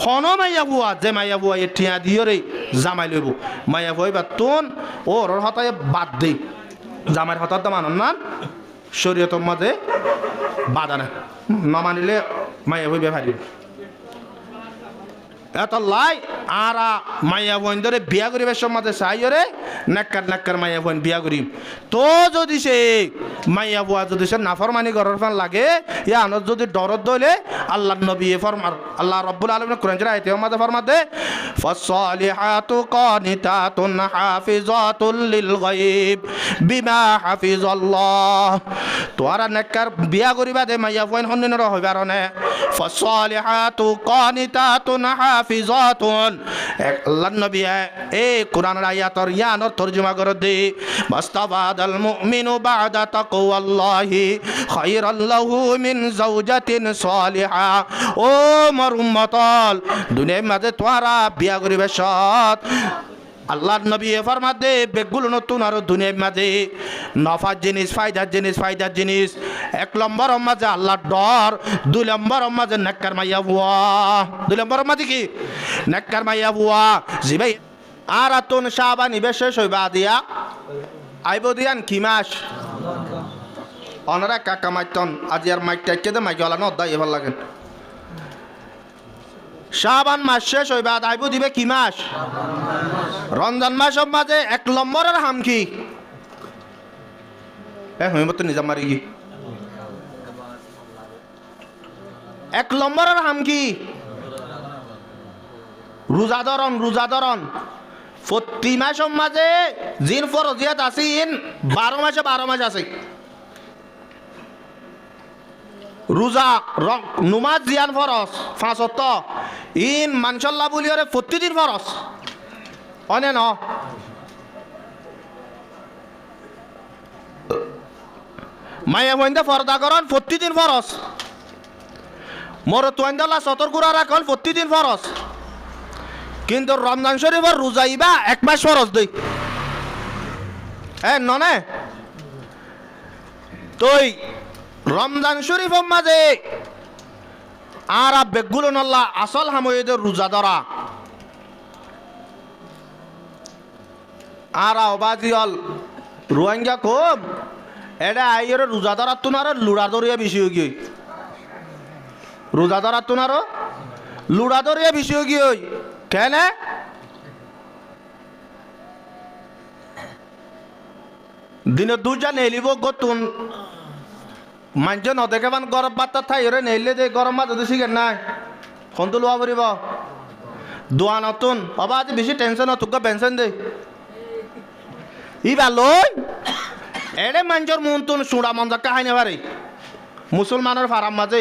হন মাইয়া বুয়া যে মাইয়া বুয়া এ টিয়া দিয়রে জামাই লইব মাইয়া বুয়াই বা তোন ওর হতায় বাদ দে জামাইয়ের হতার দাম আনন না শরীয়তের মাঝে বাধা না না মানিলে মাইয়া বুই বেভারি এত লাই আরা মাইয়া বোন ধরে বিয়া করিবার সম্মাতে চাইরে নাক্কার মাইয়া বোন বিয়া করিম তো যদি সে মাইয়া বুয়া যদি সে নাফরমানি করার ফান লাগে ইয়া আনত যদি ডরত দইলে আল্লাহ নবী ফরমার আল্লাহ রাব্বুল আলামিন কোরআন জেরা আয়াতে মাঝে ফরমাতে ফাসসালিহাতু কানিতাতুন হাফিজাতুল লিল গায়ব বিমা হাফিজাল্লাহ তোরা নাক্কার বিয়া করিবা দে মাইয়া বোন হন্নিন হইবার না ফাসসালিহাতু কানিতাতুন হাফিজাতুন আল্লাহ নবী এই কোরআনের আয়াতের ইয়ানোর তরজমা করে দে মাস্তাবাদাল মুমিনু বাদা তাকওয়াল্লাহি খায়রাল লাহু মিন যাওজাতিন সালিহা ও মোর উম্মতল দুনিয়ার মাঝে তোরা বিয়া করিবে সৎ আল্লাহ নবী ফরমাত দে বেগুলো নতুন আর দুনিয়ার মাঝে নফার জিনিস ফায়দার জিনিস এক নম্বর মাঝে আল্লাহর ডর দুই নম্বর মাঝে নেককার মাইয়া বুয়া দুই নম্বর মাঝে কি নেককার মাইয়া বুয়া জি ভাই আর আতুন শাবান ইবে শেষ হইবা দিয়া আইব দিয়ান কি মাস অনরা কাকা মাইতন আজি আর মাইক টাইকে দে মাইক ওলা নদ্দা এবার লাগেন শাবান মাস শেষ হইবা আইব দিবে কি মাস রমজান মাসের মাঝে এক নম্বরের হাম কি হইমত নিজাম মারি কি এক নম্বরের হাম কি রোজাধরণ প্রতি মাসের মাঝে জিন ফরজিয়াত আছে ইন 12 মাস আছে রোজা নুমাজ জিয়ান ফরস 5 ইন মানসাল্লাহ বলিয়রে প্রতিদিন ফরস অনে ন মায়া বইন্দা ফরদা করন প্রতিদিন ফরস মোর তোয়াইন্দাল্লাহ সতর্কুরা রাখল প্রতিদিন ফরস কিন্তু রমজান শরীফের রোজাইবা 1 মাস ফরস দেই ননে তুই রমজান শরীফের মাঝে আর বেগুলো নল্লা আসল হাময়েদের রোজা ধরা আর অবাজি হল রোহিঙ্গা কম এটা আইয়ের রোজা ধরার তুনার লুড়া দরিয়া বেশি হয়ে গিয়ে রোজা ধরার তুনার লুড়া দরিয়া বেশি হয়ে গিয়ে কেন দিনে দুজা নেলিব গতুন মানছে নদেকে মান গরম বার্তা থাই রে নেইলে দে গরম মাছ যদি শিখেন নাই ফোনটো লোৱা পৰিব দোয়া নতুন বাবা আজি বেশি টেনশন তোকে পেনশন দে ইবা লই এড়ে মাঞ্জর মনতুন সুড়া মঞ্জাকে হাইনে পারে মুসলমানের ফারাম মাঝে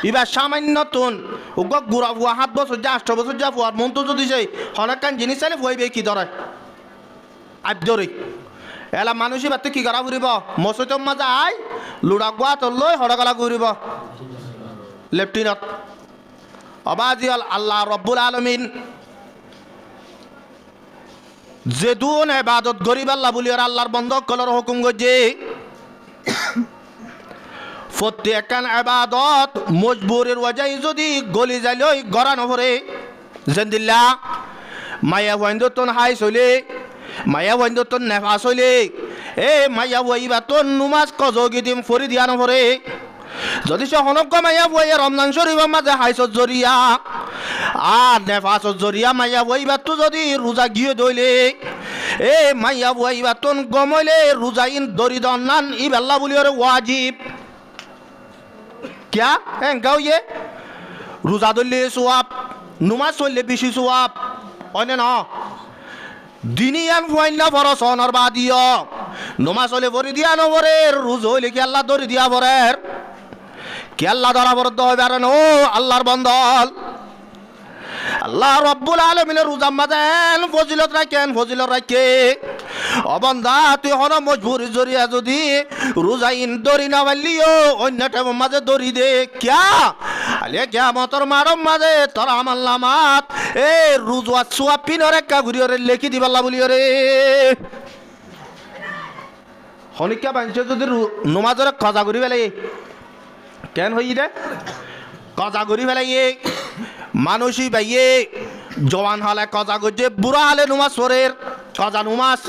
ইবা সামান্য তুন ওগো গুড়া ফুয়া 7 বছর যা 8 বছর যা ফুয়ার মন তো যদি যাই হনাকান জিনিস চাইলে ফুয়াইবে কি ধরে আবদরে এলা মানুষই বাতে কি করা ফুরিব মসজিদর মাঝে আই লুড়া গুয়া তোর লই হড়গলা ঘুরিব লেফটিনত অবাজি আল্লাহ রব্বুল আলমিন যেদুন ইবাদত গরিব আল্লাহ বলি আর আল্লাহর বন্ধক কলর হুকুম গজে প্রত্যেকখান ইবাদত মজবুরের ওয়াজাই যদি গলি যাইলই গড়া নভরে জেন্দিল্লা মায়া ওয়াইন্দতন হাই চলে মায়া ওয়াইন্দতন নেফা চলে এ মায়া ওয়াইবা তোর নুমাজ কজগি দিম ফরি দিয়া নভরে যদি সে হনক মাইয়া বইয়া রমজান শরীফের মাঝে হাইসত জরিয়া আর নেফাসত জরিয়া মাইয়া বইবা তো যদি রোজা গিয়ে দইলে এ মাইয়া বইবা তোন গমইলে রোজা ইন দরিদ নান ই বেল্লা বলি ওরে ওয়াজিব क्या গাও ইয়ে রোজা ধরলে সোয়াব নুমাজ চললে বেশি সোয়াব অনে না দিনিয়ান ফুয়াইনা ফরস অনর বাদিও নুমাজ হলে ভরি দিয়া নভরে রোজ হইলে কি আল্লাহ ধরি দিয়া ভরের কি আল্লাহ ধরা বরদ্দ হবে আর ও আল্লাহর বন্দল আল্লাহ রব্বুল আলামিনের রোজা মাদেন ফজিলত রাখে অবন্দা তুই হন মজবুরি জরিয়া যদি রোজাইন দরি না পারলিও অন্য টাইমের মাঝে দরি দে ক্যা আলে কিয়ামতের মারম মাঝে তোর আমল নামাত এ রোজা সোয়া পিনরে কা ঘুরিয়রে লেখি দিবাল্লা বলিয়রে হনিকা বাঞ্চ যদি নমাজের খজা করি বেলে কেন হই রে কজা করি ফেলাইয়ে মানুষই বাইয়ে জওয়ান হলে কজা করছে বুড়া হলে নুমাজ পড়ের কজা নুমাজ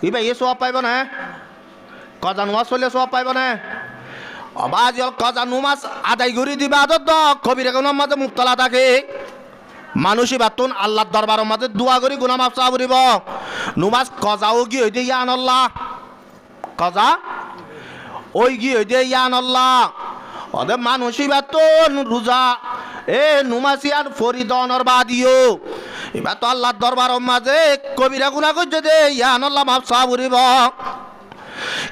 ই বাইয়ে সব পাইব না কজা নুমাজ পড়লে সব পাইব না আবাজ কজা নুমাজ আদায় করে দিবা আদত কবির এগুলোর মাঝে মুক্তলা থাকে মানুষই বাতুন আল্লাহর দরবারের মাঝে দোয়া করি গুনাহ মাফ চাওয়া করিব নুমাজ কজাও কি হইতে ইয়ান আল্লাহ কজা ওই কি হইতে ইয়ান আল্লাহ ওদের মানুষই বাতুন রোজা এ নুমাসিয়ান ফরিদনের বাদিও এবার তো আল্লাহর দরবারের মাঝে কবিরা গুনাহ করছে দে ইয়ান আল্লাহ মাফ চাওয়া করিব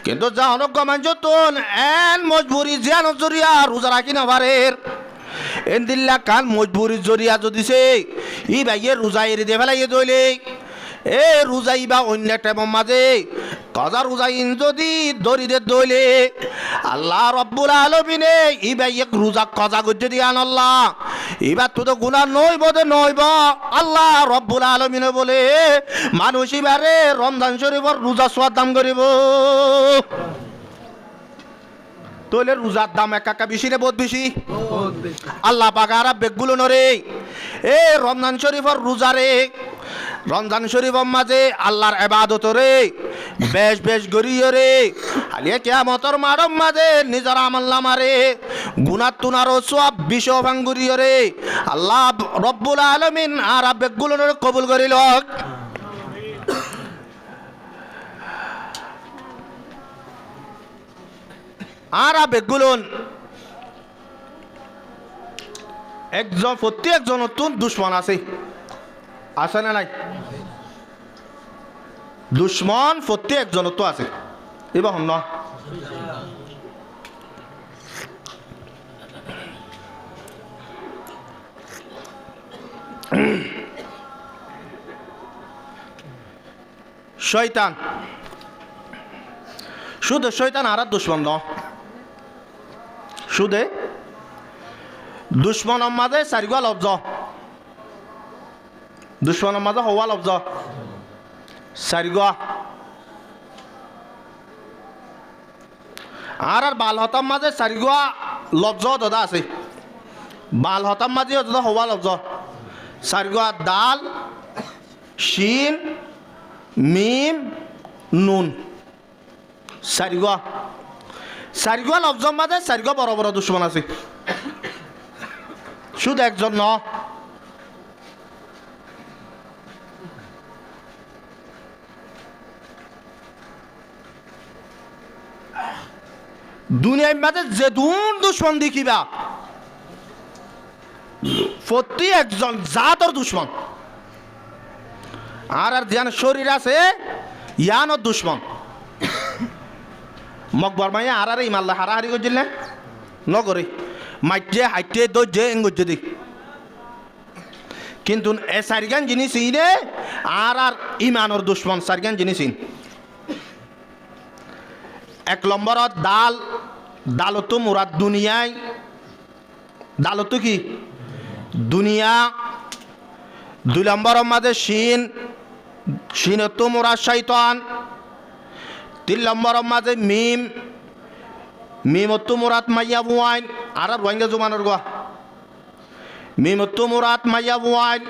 কিন্তু জানো কমান যতন এন মজবুরি জিয়ান জরিয়া রোজা রাখি না পারের এন্দিল্লা কান মজবুরির জরিয়া যদি সে ই ভাইয়ের রোজা এড়ে দিয়ে ফেলাইয়ে দইলে এ রোজাই বা অন্য টাইমের মাঝে কজা রোজাইন যদি দরিদের দইলে আল্লাহ রব্বুল আলামিনে ই ভাইয়ে রোজা কজা করতে দিয়ে আল্লাহ এবার তো গুনাহ নইব দে নইব আল্লাহ রব্বুল আলামিনে বলে মানুষ এবারে রমজান শরীফের রোজা সোয়ার দাম করিব তোলে রোজার দাম একা বেশি রে বহুত বেশি আল্লাহ পাক আর বেগগুলো নরে এ রমজান শরীফের রোজা রে রমজান শরীফের মাঝে আল্লাহর ইবাদত রে বেশ বেশ গরিয় রে আলিয়া কিয়ামতের মাঠের মাঝে নিজের আমল নামারে গুনাহ তুনারও সব বিষ ভাঙ্গুরিয় রে আল্লাহ রব্বুল আলামিন আর বেগগুলো নরে কবুল করিল আর বেগুলন একজন প্রত্যেকজন নতুন দুশ্মন আছে আছে না নাই দুশ্মন প্রত্যেকজন তো আছে এবার হন না শয়তান শুধু শয়তান আর দুশ্মন ন শুধু দুশ্মনের মাঝে চারিগা লব্জ দুশ্মনের মাঝে হওয়া লব্জ চারিগা আর বাল হতার মাঝে চারিগা লব্জ দাদা আছে বাল হতার মাঝে দাদা হওয়া লব্জ চারিগা দাল শিন মিম নুন চারিগা চারিগা লব্জর মাঝে চারিগা বড় বড় দুশ্মন আছে শুধু একজন ন দুনিয়ার মাঝে যে দুশ্মন দেখিবা প্রতি একজন জাতর দুশ্মন আর আর যেন শরীর আছে ইয়ানোর দুশ্মন মকবর মাইয়া আর আর ইমাল্লা হারাহারি করছিল না নগরে মাইটে হাইটে দে এঙ্গজ দি কিন্তু এ সারিগান জিনিস ইনে আর আর ইমানোর দুশ্মন সারিগান জিনিস ইন এক নম্বরত ডাল ডালতো মুরাদ দুনিয়ায় ডালতো কি দুনিয়া দুই নম্বরের মাঝে শিনতো মুরাদ শয়তান তিন নম্বরের মাঝে মিমতো মুরাদ মাইয়া বুয়াইন আর রোহিঙ্গা জুমানোর গোয়া মিমতো মুরাদ মাইয়া বুয়াইন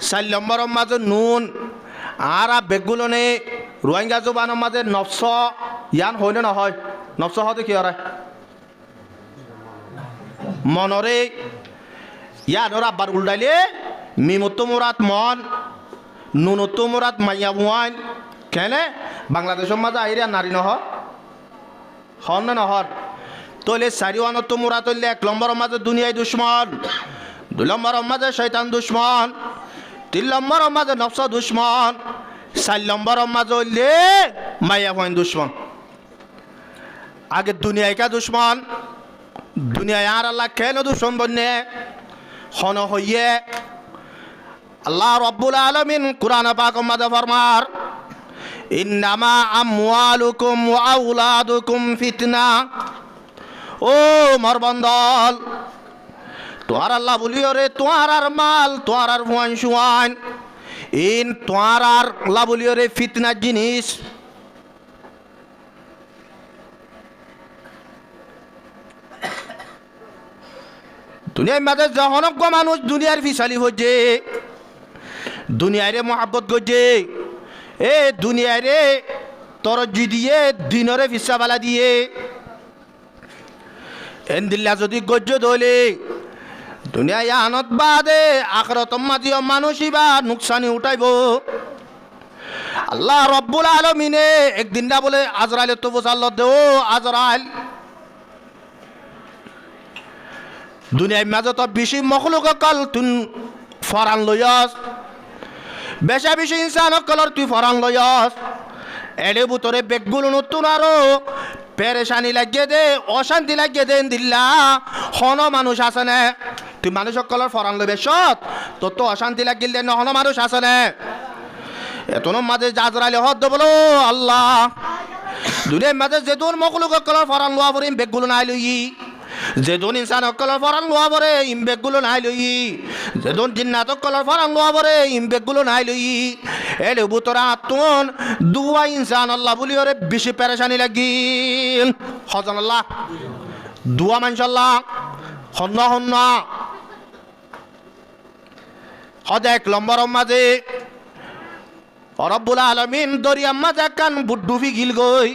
4 নম্বরের মাঝে নুন আর বেগুলনে রোহিঙ্গা জুবানোর মাঝে নফস ইয়ান হয় না নহয় নফস হতে কি হয় মনরে ইয়ানোর আব্বার উল্টাইলে মিমতো মুরাদ মন নুনতো মুরাদ মাইয়া বুয়াইন কেনে বাংলাদেশের মাঝে আইরা নারী নহর হন না নহর তৈলে চারিওয়ানত মুরা তৈলে 1 নম্বরের মাঝে দুনিয়ায় দুশ্মন 2 নম্বরের মাঝে শয়তান দুশ্মন 3 নম্বরের মাঝে নফস দুশ্মন 4 নম্বরের মাঝে হইলে মাইয়া হইন দুশ্মন আগে দুনিয়ায় কা দুশ্মন দুনিয়ায় আর আল্লাহ কেন দুশ্মন বন্যে হন হইয়ে আল্লাহ রব্বুল আলামিন কুরআন পাকের মাঝে ফরমার ইন্নামা আমওয়ালুকুম ওয়া আওলাদুকুম ফিতনা ও মরবন্দল তোয়ার আল্লাহ বলিও রে তোয়ার আর মাল তোয়ার আর ভুয়ান সুয়ান ইন তোয়ার আর আল্লাহ বলিও রে ফিতনার জিনিস দুনিয়ার মাঝে যখন মানুষ দুনিয়ার ফিসালি হচ্ছে, দুনিয়ারে মহাব্বত করছে, এ দুনিয়ারে তরজি দিয়ে দিনরে ফিসাবালা দিয়ে এন্দিল্লা যদি গজ্য ধরলে দুনিয়ায় আনত বাদে আখরত মাঝিও মানুষই বা নুকসানি উঠাইব। আল্লাহ রব্বুল আলমিনে একদিন না বলে আজরাইল তো বোঝাল দেও আজরাইল দুনিয়ার মাঝে তো বেশি মখলুক কল তুই ফরান লইয়াস, বেশা বেশি ইনসান কলর তুই ফরান লইয়াস, এড়ে বুতরে বেগগুলো নতুন আরো পেরেশানি লাগিয়ে দে, অশান্তি লাগিয়ে দেন দিল্লা হন মানুষ আছে না, তুই মানুষ সকলের ফরান লইবে সৎ তোর তো অশান্তি লাগিল দে নহন মানুষ আছে না। এতন মাঝে জাজরাইলে হদ বলো আল্লাহ দুনিয়ার মাঝে যে দূর মখলুক সকলের ফরান লোয়া পরে বেগগুলো নাই লই, যে দোন ইনসান সকলের ফরান লোয়া পরে ইমবেগগুলো নাই লই, যে দোন জিন্নাত সকলের ফরান লোয়া পরে ইমবেগগুলো নাই লই, এলে বুতরা আত্মন দুয়া ইনসান আল্লাহ বলি ওরে বেশি পেরেশানি লাগিল। হজন আল্লাহ দুয়া মানসাল্লাহ হন্না হন্না হদ এক লম্বর মাঝে রব্বুল আলামিন দরিয়ার মাঝে কান বুট ডুবি গিল গই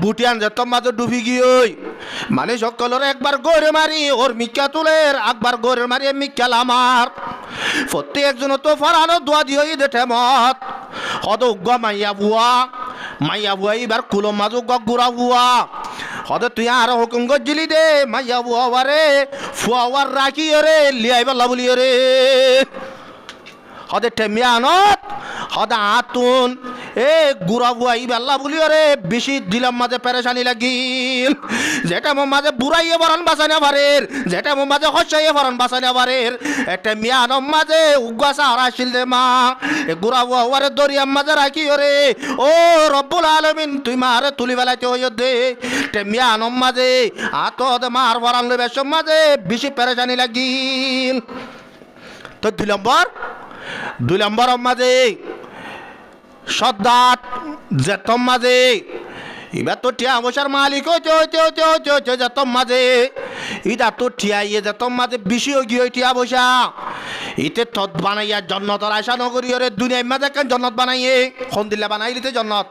বুটিয়ান যে তোর মাঝে ডুবি গিয়ে মানে সকলের একবার গড়ে মারি ওর মিক্কা তুলের একবার গড়ে মারি মিক্কাল আমার প্রত্যেকজন তো ফরানো দোয়া দিয়ে দেখে মত হদ উগ্গা মাইয়া বুয়া এবার কুলো মাঝু গুড়া বুয়া হদ তুই আর হুকুম গজিলি দে মাইয়া বুয়া রে ফুয়ার রাখি রে লিয়াই পাল্লা বলি রে হদে টেমিয়ানত হদা আতুন এ গুড়া বুয়াই বেল্লা বলি রে বেশি দিলাম মাঝে পেরেশানি লাগিল, যেটা মো মাঝে বুড়াইয়ে বরণ বাঁচানে পারের, যেটা মো মাঝে হসাইয়ে বরণ বাঁচানে পারের, একটা মিয়ানম মাঝে উগাসা হারাইছিল দে মা এ গুড়া বুয়ারে দরিয়াম মাঝে রাখি রে ও রব্বুল আলামিন তুই মারে তুলি বেলাইতে হইয় দে টেমিয়ানম মাঝে আত দে মার বরণ লইবে সব মাঝে বেশি পেরেশানি লাগিল। তো দুই নম্বর মাঝে সদ্দাত যেতম মাঝে এবার তো টিয়া বসার মালিক হইতে হইতে হইতে হইতে হইতে যেতম মাঝে ইটা তো টিয়াইয়ে যেতম মাঝে বেশি গিয়ে টিয়া বসা ইতে তৎ বানাইয়া জন্নতর আশা নগরী রে দুনিয়ার মাঝে কেন জন্নত বানাইয়ে খন্দিল্লা বানাইলিতে জন্নত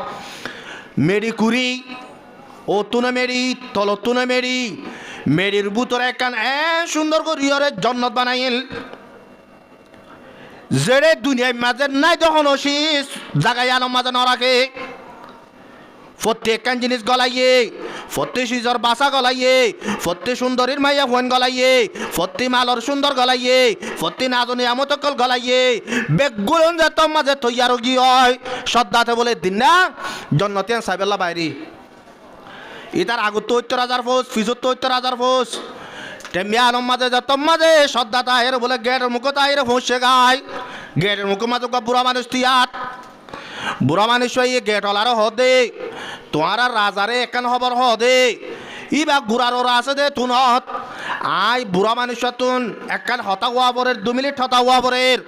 মেরি কুড়ি ও তুনে মেরি তল তুনে মেরি মেরির বুতরে কান সুন্দর করিয়রে জন্নত বানাইল যেরে দুনিয়ার মাঝে নাই তখন শীষ জাগাই আলম মাঝে ন রাখে প্রত্যেক জিনিস গলাইয়ে প্রত্যেক সিজর বাসা গলাইয়ে প্রত্যেক সুন্দরীর মাইয়া ফোন গলাইয়ে প্রত্যেক মালর সুন্দর গলাইয়ে প্রত্যেক নাজনী আমতকল গলাইয়ে বেগুন যেত মাঝে তৈয়ার গি হয় সদ্দাতে বলে দিন না জন্নতিয়ান সাইবেল্লা বাইরি ইতার আগত ৭০,০০০ ফোস ফিজত ৭০,০০০ ফোস টেমিয়ান মাঝে যত মাঝে সদ্দা তাহের বলে গেটের মুখ তাহের ফসে গায় গেটের মুখ মাঝে বুড়া মানুষ তিয়াত বুড়া মানুষ হয়ে গেট হলার হদে তোমার রাজারে একান খবর হদে ইবা গুড়ার ওরা আছে দে তুনত আই বুড়া মানুষ তুন একান হতা হওয়া পরের ২ মিনিট হতা হওয়া পরের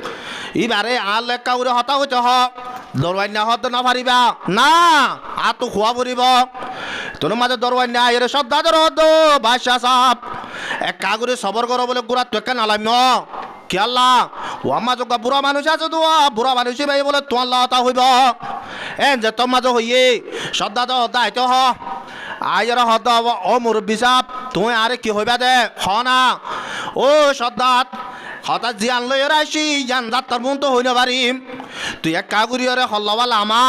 ইবারে আল একা উড়ে হতা হইতে হ দরওয়াই না হতে না পারিবা না আর তো খোয়া পড়িব তোর মাঝে দরওয়াই না এর সদ্দা দর হদ বাদশা সাপ এক কাগরে সবর করো বলে গুড়া তো একা নালাম কি আল্লাহ ও আমার যোগা বুড়া মানুষ আছে তো বুড়া মানুষই ভাই বলে তো আল্লাহ তা হইব এন যে তোর মাঝে হইয়ে সদ্দা তো হদা আইতে হ আইর হদ ও মুরব্বী সাপ তুই আরে কি হইবা দে হ না ও সদ্দাত হঠাৎ জিয়ান লই আসি জান যাত্রার মন তো হইন পারিম তুই এক কাগুরি রে হল্লাওয়ালা আমা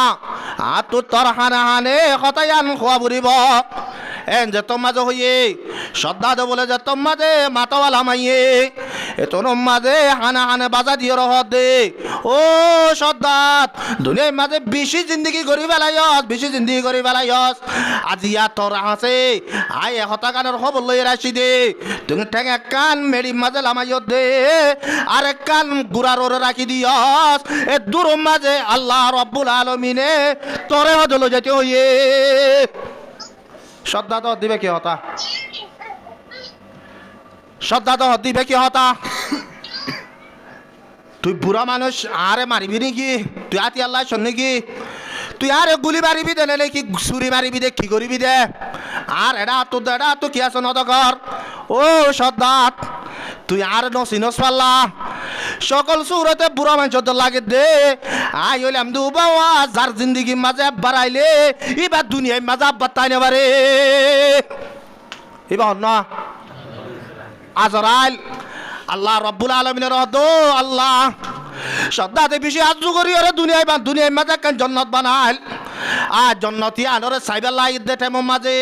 আর তোর হানে হানে হতায়ান খোয়া বুড়িব এন যে তোর মাঝে হইয়ে শ্রদ্ধা দে বলে যে তোর মাঝে মাতাওয়ালা মাইয়ে এ তোর মাঝে হানে হানে বাজা দিয়ে রহ দে ও শ্রদ্ধাত দুনিয়ার মাঝে বেশি জিন্দগি করি পেলাইস বেশি জিন্দগি করি পেলাইস আজি আর তোর আছে আই হতা কানের খবর লই রাখি দে তুমি ঠেং এক কান মেরি মাঝে লামাইয় দে আর এক কান গুড়ার ওরে রাখি দিয়স এ দূর মাঝে আল্লাহ রব্বুল আলমিনে তোরে হদল যেতে হইয়ে শ্রদ্ধা তো দিবে কি হতা শ্রদ্ধা তো দিবে কি হতা তুই বুড়া মানুষ আরে মারিবি নাকি তুই আতি আল্লাহ শোন নাকি তুই আরে গুলি মারিবি দে নাকি ছুরি মারিবি দে কি করিবি দে আর এটা তো কি আছে নদকর ও সদ্দাত তুই আর নসিনস পাল্লা সকল সুরতে বুড়া মানুষ লাগে দে আই হইলাম দু বাবা যার জিন্দগি মাঝে বাড়াইলে এবার দুনিয়ায় মাঝে আব্বার তাই নেবারে এবার না আজরাইল আল্লাহ রব্বুল আলমিনের হতো আল্লাহ সদ্দাতে বেশি আজু করি ওরে দুনিয়ায় মাঝে কেন জন্নত বানাইল আর জন্নতি আনরে সাইবার লাইট দে টেমর মাঝে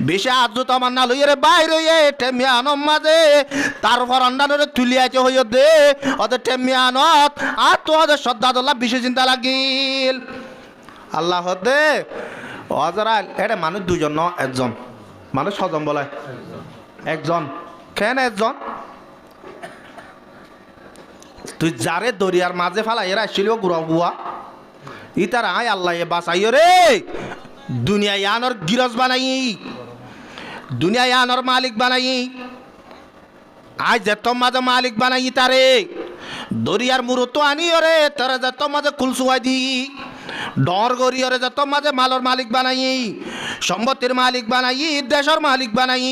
বেশি আজু তোমার না লইয়ে বাইরে টেমিয়ানোর মাঝে তারপর অন্যান্য তুলি আছে হইয় দে ওদের টেমিয়ানত আর তো ওদের সদ্দাদুল্লাহ বেশি চিন্তা লাগিল আল্লাহ দে আজরাইল এটা মানুষ দুজন ন একজন মানুষ ছজন বলে একজন কেন একজন তুই যারে দরিয়ার মাঝে ফালাই এরা আসছিল গুড়া বুয়া ইতার আয় আল্লাহ বাঁচাইও রে দুনিয়া আনর গিরজ বানাই দুনিয়া আনর মালিক বানাই আয় যেত মাঝে মালিক বানাই তারে দরিয়ার মুরুতো আনিও রে তারা যেত মাঝে কুলসুয়াই দি ডর গরিয়রে যত মাঝে মালর মালিক বানাই সম্পত্তির মালিক বানাই দেশের মালিক বানাই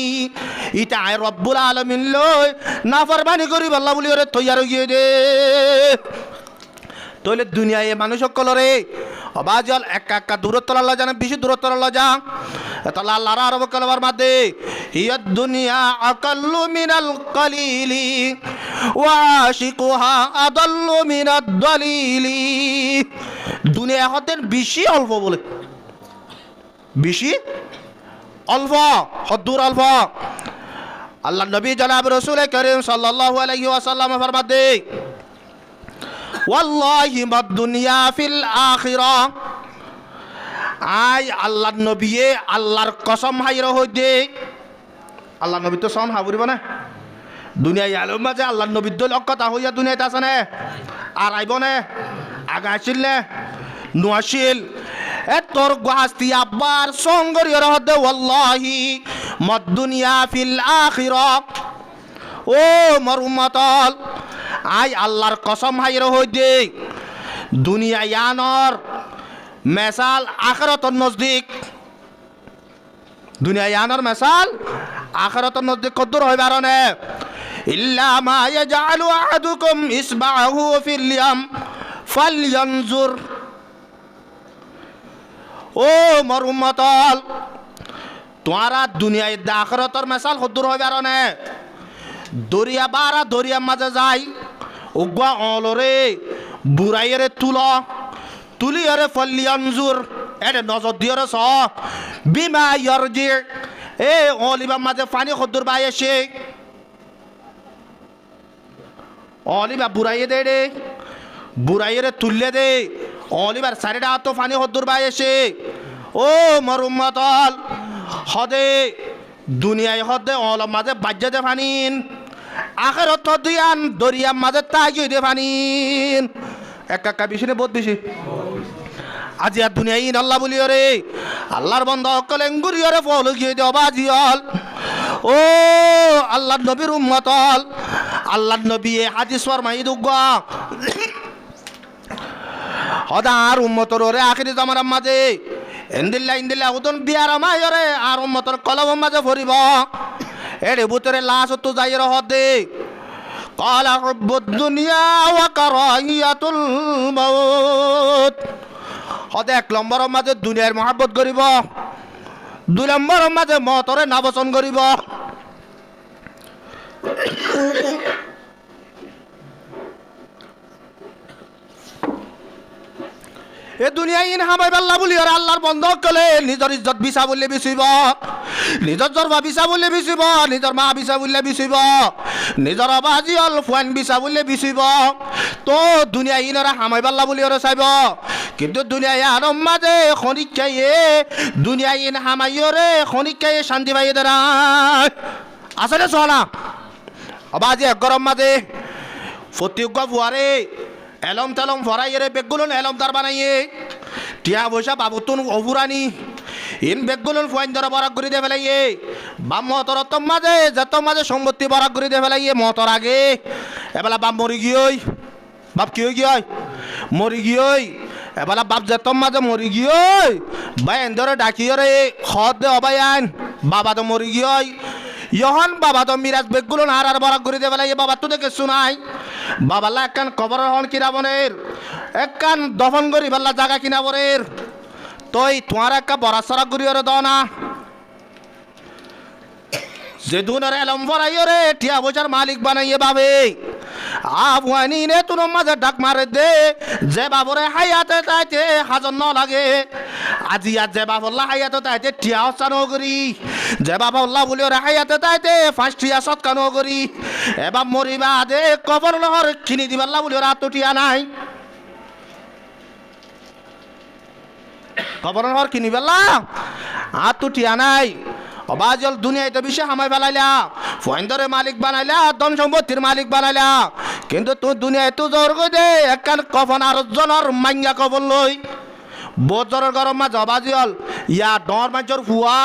ইটা আয় রব্বুল আলমিন লই নাফরমানি করি আল্লাহ বলি ওরে তৈয়ার গিয়ে দে তইলে দুনিয়ায় মানুষ সকলরে অবাজল একা দূরত্ব আল্লাহ জানে বেশি দূরত্ব আল্লাহ যা তাহলে আল্লাহর আরব কলবার মাঝে হিয়া দুনিয়া আকাল্লু মিনাল কলিলি ওয়া আশিকুহা আদাল্লু মিনাদ দলিলি দুনিয়া হতেন বেশি অল্প বলে বেশি অল্প হদ্দুর অল্প আল্লাহ নবী জনাব রাসূল করিম সাল্লাল্লাহু আলাইহি ওয়াসাল্লাম ফরমাতে ওয়াল্লাহি মাদ দুনিয়া ফিল আখিরা আই আল্লাহ নবী আল্লাহর কসম হাইরা হইতে আল্লাহ নবী তো সন হাবুরিব না দুনিয়া আলম মাঝে আল্লাহ নবীর দল কথা হইয়া দুনিয়াতে আছে না আর আইব না আগা আসিল না নোয়াশিল এ তোর গাস্তি আব্বার সঙ্গরিয়র হদে ওয়াল্লাহি মাদ দুনিয়া ফিল আখিরা ও মোর উম্মতল আই আল্লাহর কসম হাইরা হইতে দুনিয়া ইয়ানর মেসাল আখিরাতর নজদিক দুনিয়া ইয়ানর মেসাল আখিরাতর নজদিক কদ্দুর হই বারনে ইল্লা মা ইয়াজআলু আহাদুকুম ইসবাহু ফিল ইয়াম ফালয়ানজুর ও মোর উম্মতল তোমারা দুনিয়ায় আখিরাতর মেসাল কদ্দুর হই বারনে দরিয়া বারা দরিয়ার মাঝে যাই উগা অলরে বুড়াইরে তুলিয়রে ফলিয়ানজুর এর নজর দিয়রে স বিমা ইয়ারজি এ অলিবার মাঝে পানি কদ্দুর বাই এসে অলিবা বুড়াইয়ে দে রে বুড়াইয়ে তুললে দে অলিবার সারিটা তো পানি কদ্দুর বাই এসে ও মোর উম্মতল হদে দুনিয়ায় হদে অলম মাঝে বাজ্যে দে ফানিন আখিরাত দিয়ান দরিয়ার মাঝে তাগিয়ে দে ফানিন একা বেশি না বহুত বেশি আজি আর দুনিয়া ইন আল্লাহ বলিও রে আল্লাহর বন্ধ কলেঙ্গুরিও রে ফল গিয়ে দে অবাজিয়ল ও আল্লাহর নবীর উম্মতল আল্লাহর নবী হাদিস ফরমাই দুগা হদার উম্মতর রে আখিরি জামানার মাঝে ইন্দিল্লা উদন বিয়ার মায়রে আর উম্মতর কলম মাঝে ভরিব এর ভিতরে লাশ তো যাই হদে قال حب الدنيا وكراهية الموت হদে এক নম্বরের মাঝে দুনিয়ার মহব্বত করিব দুই নম্বরের মাঝে মতরে নাবচন করিব এ দুনিয়ায় ইন হামাই পাল্লা বলি আর আল্লাহর বন্ধ কলে নিজের ইজ্জত বিছা বললে বিচিব নিজের জরবা বিছা বললে বিচিব নিজের মা বিছা বললে বিচিব নিজের আবাজি অল ফুয়ান বিছা বললে বিচিব তো দুনিয়া ইনরা হামাই পাল্লা বলি আর চাইব কিন্তু দুনিয়ায় আরম মাঝে খনিকাইয়ে দুনিয়া ইন হামাইরে খনিকাইয়ে শান্তি পাইয়ে দাঁড়ায় আসলে চলা আবাজি এক গরম মাঝে ফতিজ্ঞ ফুয়ারে এলম তেলম ভরাইয়ে বেগগুলো এলম তার বানাইয়ে টিয়া পয়সা বাবুতুন অভুরানি ইন বেগগুলো ফুয়াইন ধরা বরাক করে দিয়ে ফেলাইয়ে বাম মতর মাঝে যত মাঝে সম্পত্তি বরাক করে দিয়ে ফেলাইয়ে মতর আগে এবেলা বাপ মরি গিয়েই বাপ কি হয়ে গিয়ে মরি গিয়েই এবেলা বাপ যত মাঝে মরি গিয়েই বাই ধরে ডাকিয়ে রে খদ দে অবাই আইন বাবা তো মরি গিয়েই ইহন বাবা তো মিরাজ বেগগুলো আর বরাক করে দেবে লাগে বাবা তো দেখে শুনাই বাবাল্লা একখান কবর হন কিনা বনের একখান দফন করি বাল্লা জায়গা কিনা বরের তই তোমার একটা বড়া সড়ক করি ওরে দাও না যে দুনের এলম ভরাইও রে টিয়া বোঝার মালিক বানাইয়ে বাবে আফগানি নে তোর মাঝে ডাক মারে দে যে বাবরে হাইয়াতে তাইতে হাজন ন লাগে আজি আজ যে বাবল্লা হাইয়াতে তাইতে টিয়া চানো করি যে বাবল্লা বলি ওরে হাইয়াতে তাইতে ফাঁসটিয়া সৎকানো করি এবার মরিবা দে কবর লহর কিনি দিবাল্লা বলি ওরা তো টিয়া নাই কবর লহর কিনি বেলা আর তো টিয়া নাই অবাজল দুনিয়ায় তো বেশি হামাই ফেলাইলা ফয়েন্দরে মালিক বানাইলা ধন সম্পত্তির মালিক বানাইলা কিন্তু তুই দুনিয়ায় তো জোর গই দে একখান কফন আর জনের মাইঙ্গা কবর লই বজরের গরম মাঝ অবাজিল ইয়া ডর মানুষের ফুয়া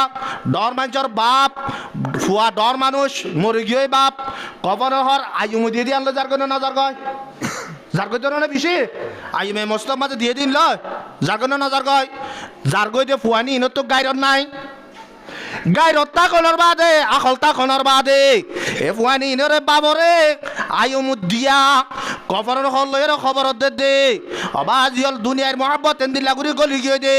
ডর মানুষের বাপ ফুয়া ডর মানুষ মরে গিয়ে বাপ কবর হর আয়ু দিয়ে দিয়ে আনলো যার কোনো নজর গয় যার গই না বেশি আয়ু মে মস্তব মাঝে দিয়ে দিন লয় যার কোনো নজর গয় যার গই দিয়ে ফুয়ানি ইনত তো গাইরন নাই গাই রত্তা খনর বাদে আখলতা খনর বাদে এ ফুয়ানি ইনরে বাবরে আয়ু মুদিয়া কবরের হলয়ের খবর দে অবাজিল দুনিয়ার মহাব্বত এন্দি লাগুরি গলি গিয়ে দে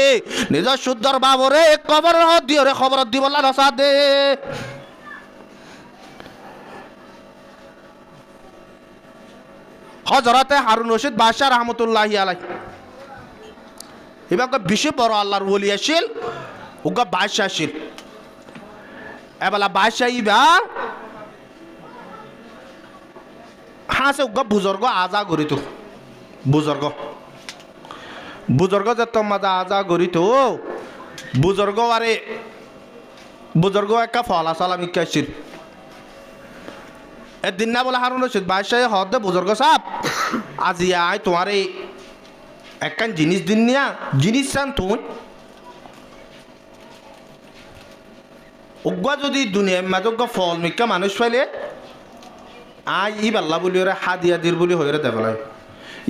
নিজের শুদ্ধর বাবরে কবরের হদ দিয়ে খবর দিবলা রসা দে হযরতে হারুন রশিদ বাদশাহ রহমতুল্লাহি আলাইহি এবার বেশি বড় আল্লাহর ওলি আসিল উগা বাদশাহ আসিল এবেলা বাদশাহ ইবা হাসে উগা বুজুর্গ আজা গরিত বুজুর্গ যে তোমাদা আজা গরিত বুজুর্গ একটা ফলা সালাম ইকাইছিল একদিন না বলে হারুন রশিদ বাদশাহ হদ বুজুর্গ সাহ আজি আয় তোমার এই একখান জিনিস দিন নিয়া জিনিস চান তুই উগ্গা যদি দুনিয়ার মাঝে ফল মিকা মানুষ পাইলে আই ই বাল্লা বলি ওরা হাদিয়া দির বলি হয়ে দেবেলাই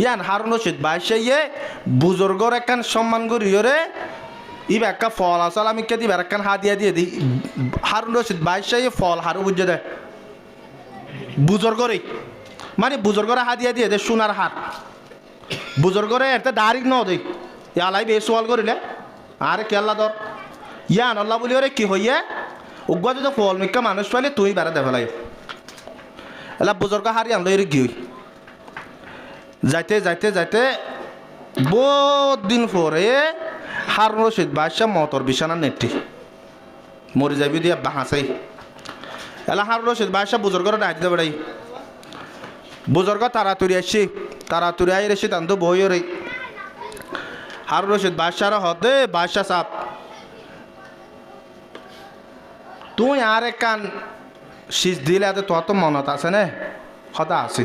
ইয়ান হারুন রশিদ বাদশাহ বুজুর্গর একখান সম্মান করি ওরে ইবা একটা ফল আসাল আমি কে দিবার একখান হাদিয়া দিয়ে দিই হারুন রশিদ বাদশাহ ফল হারু বুঝে দেয় বুজুর্গরে মানে বুজুর্গরে হাদিয়া দিয়ে দে সোনার হার বুজুর্গরে একটা ডাইরেক্ট ন দেই ইয়ালাই বে সোয়াল করিলে আরে কেল্লা ধর ইয়ান আল্লাহ বলি ওরে কি হইয়া উগ্গা যদি ফল মিকা মানুষ পাইলে তুই বেড়া দেখালাই এলা বুজুর্গ হারি আনলো এর গিয়ে যাইতে যাইতে যাইতে বহুত দিন পরে হারুন রশিদ বাদশাহ মতর বিছানা নেটি মরে যাবি দিয়া বাহাসাই এলা হারুন রশিদ বাদশাহ বুজুর্গর ডাক দিতে বেড়াই বুজুর্গ তাড়াতাড়ি আই রেসি তান তো বই রে হারুন রশিদ বাদশাহর হদে বাদশাহ সাপ তুই আর একখান শীষ দিলে তোর তো মনত আছে নে সদা আছে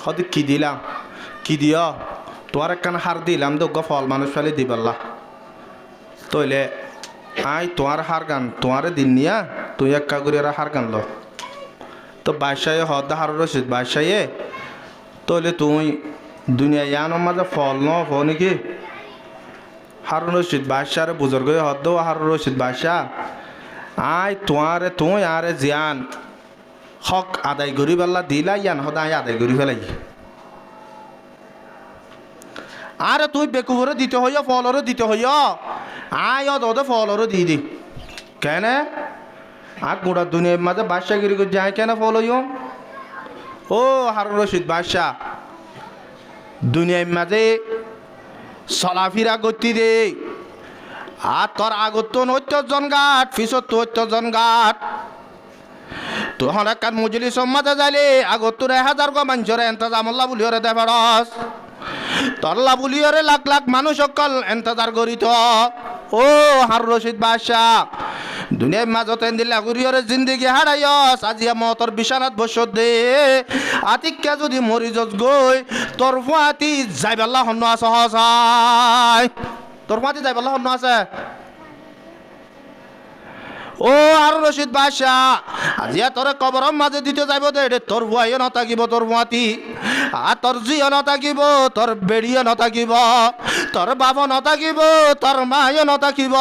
সদি কি দিলাম কি দিও তোর একখান হার দিলাম তো ফল মানুষ ফেলে দিবাল্লা তইলে আই তোমার হার গান তোমারে দিন নিয়া তুই একা করে হার গান লো তো বাদশাহে হদ হারুন রশিদ বাদশাহে তইলে তুই দুনিয়া ইয়ানোর মাঝে ফল ন ফ নাকি হারুন রশিদ বাদশাহ বুজুর্গ হদ হারুন রশিদ বাদশাহ আই তোমারে তুই আরে জিয়ান হক আদায় করি পেলা দিলা ইয়ান সদায় আদায় করি ফেলাই আরে তুই বেকুবরে দিতে হইয়া ফলরে দিতে হইয়া আয় ওদের ফলরে দিয়ে দি কেন আর গোটা দুনিয়ার মাঝে বাদশাগিরি করে যায় কেন ফল হইও ও হারুন রশিদ বাদশাহ দুনিয়ার মাঝে চলাফিরা গতি দে আর তোর আগত তো ৯০ ঘাট পিছত তো ৭০ ঘাট তোহন একখান মজলি সম্মাতে যাইলে আগত তোর ১০০০ গো মানুষের এন্তজামল্লা বলি ওরে দে ফেরস তল্লা বলি ওরে লাখ লাখ মানুষ সকল এন্তজার করিত ও হারুন রশিদ বাদশাহ দুনিয়ার মাজত এন্দিলা গুরিয়রে জিন্দিগি হারাইস আজিয়া মতর বিছানাত বসত দে আতিক্কা যদি মরি যত গই তোর ফুয়াতি যাইবাল্লা হন্ন আছে হসাই তোর ফুয়াতি যাইবাল্লা হন্ন আছে ও হারুন রশিদ বাদশাহ আজিয়া তোর কবরম মাঝে দিতে যাইব দে তোর ফুয়াইও নথাকিব তোর ফুয়াতি আর তোর জিও নথাকিব তোর বেড়িও নথাকিব তোর বাবা নথাকিব তোর মায়ও নথাকিব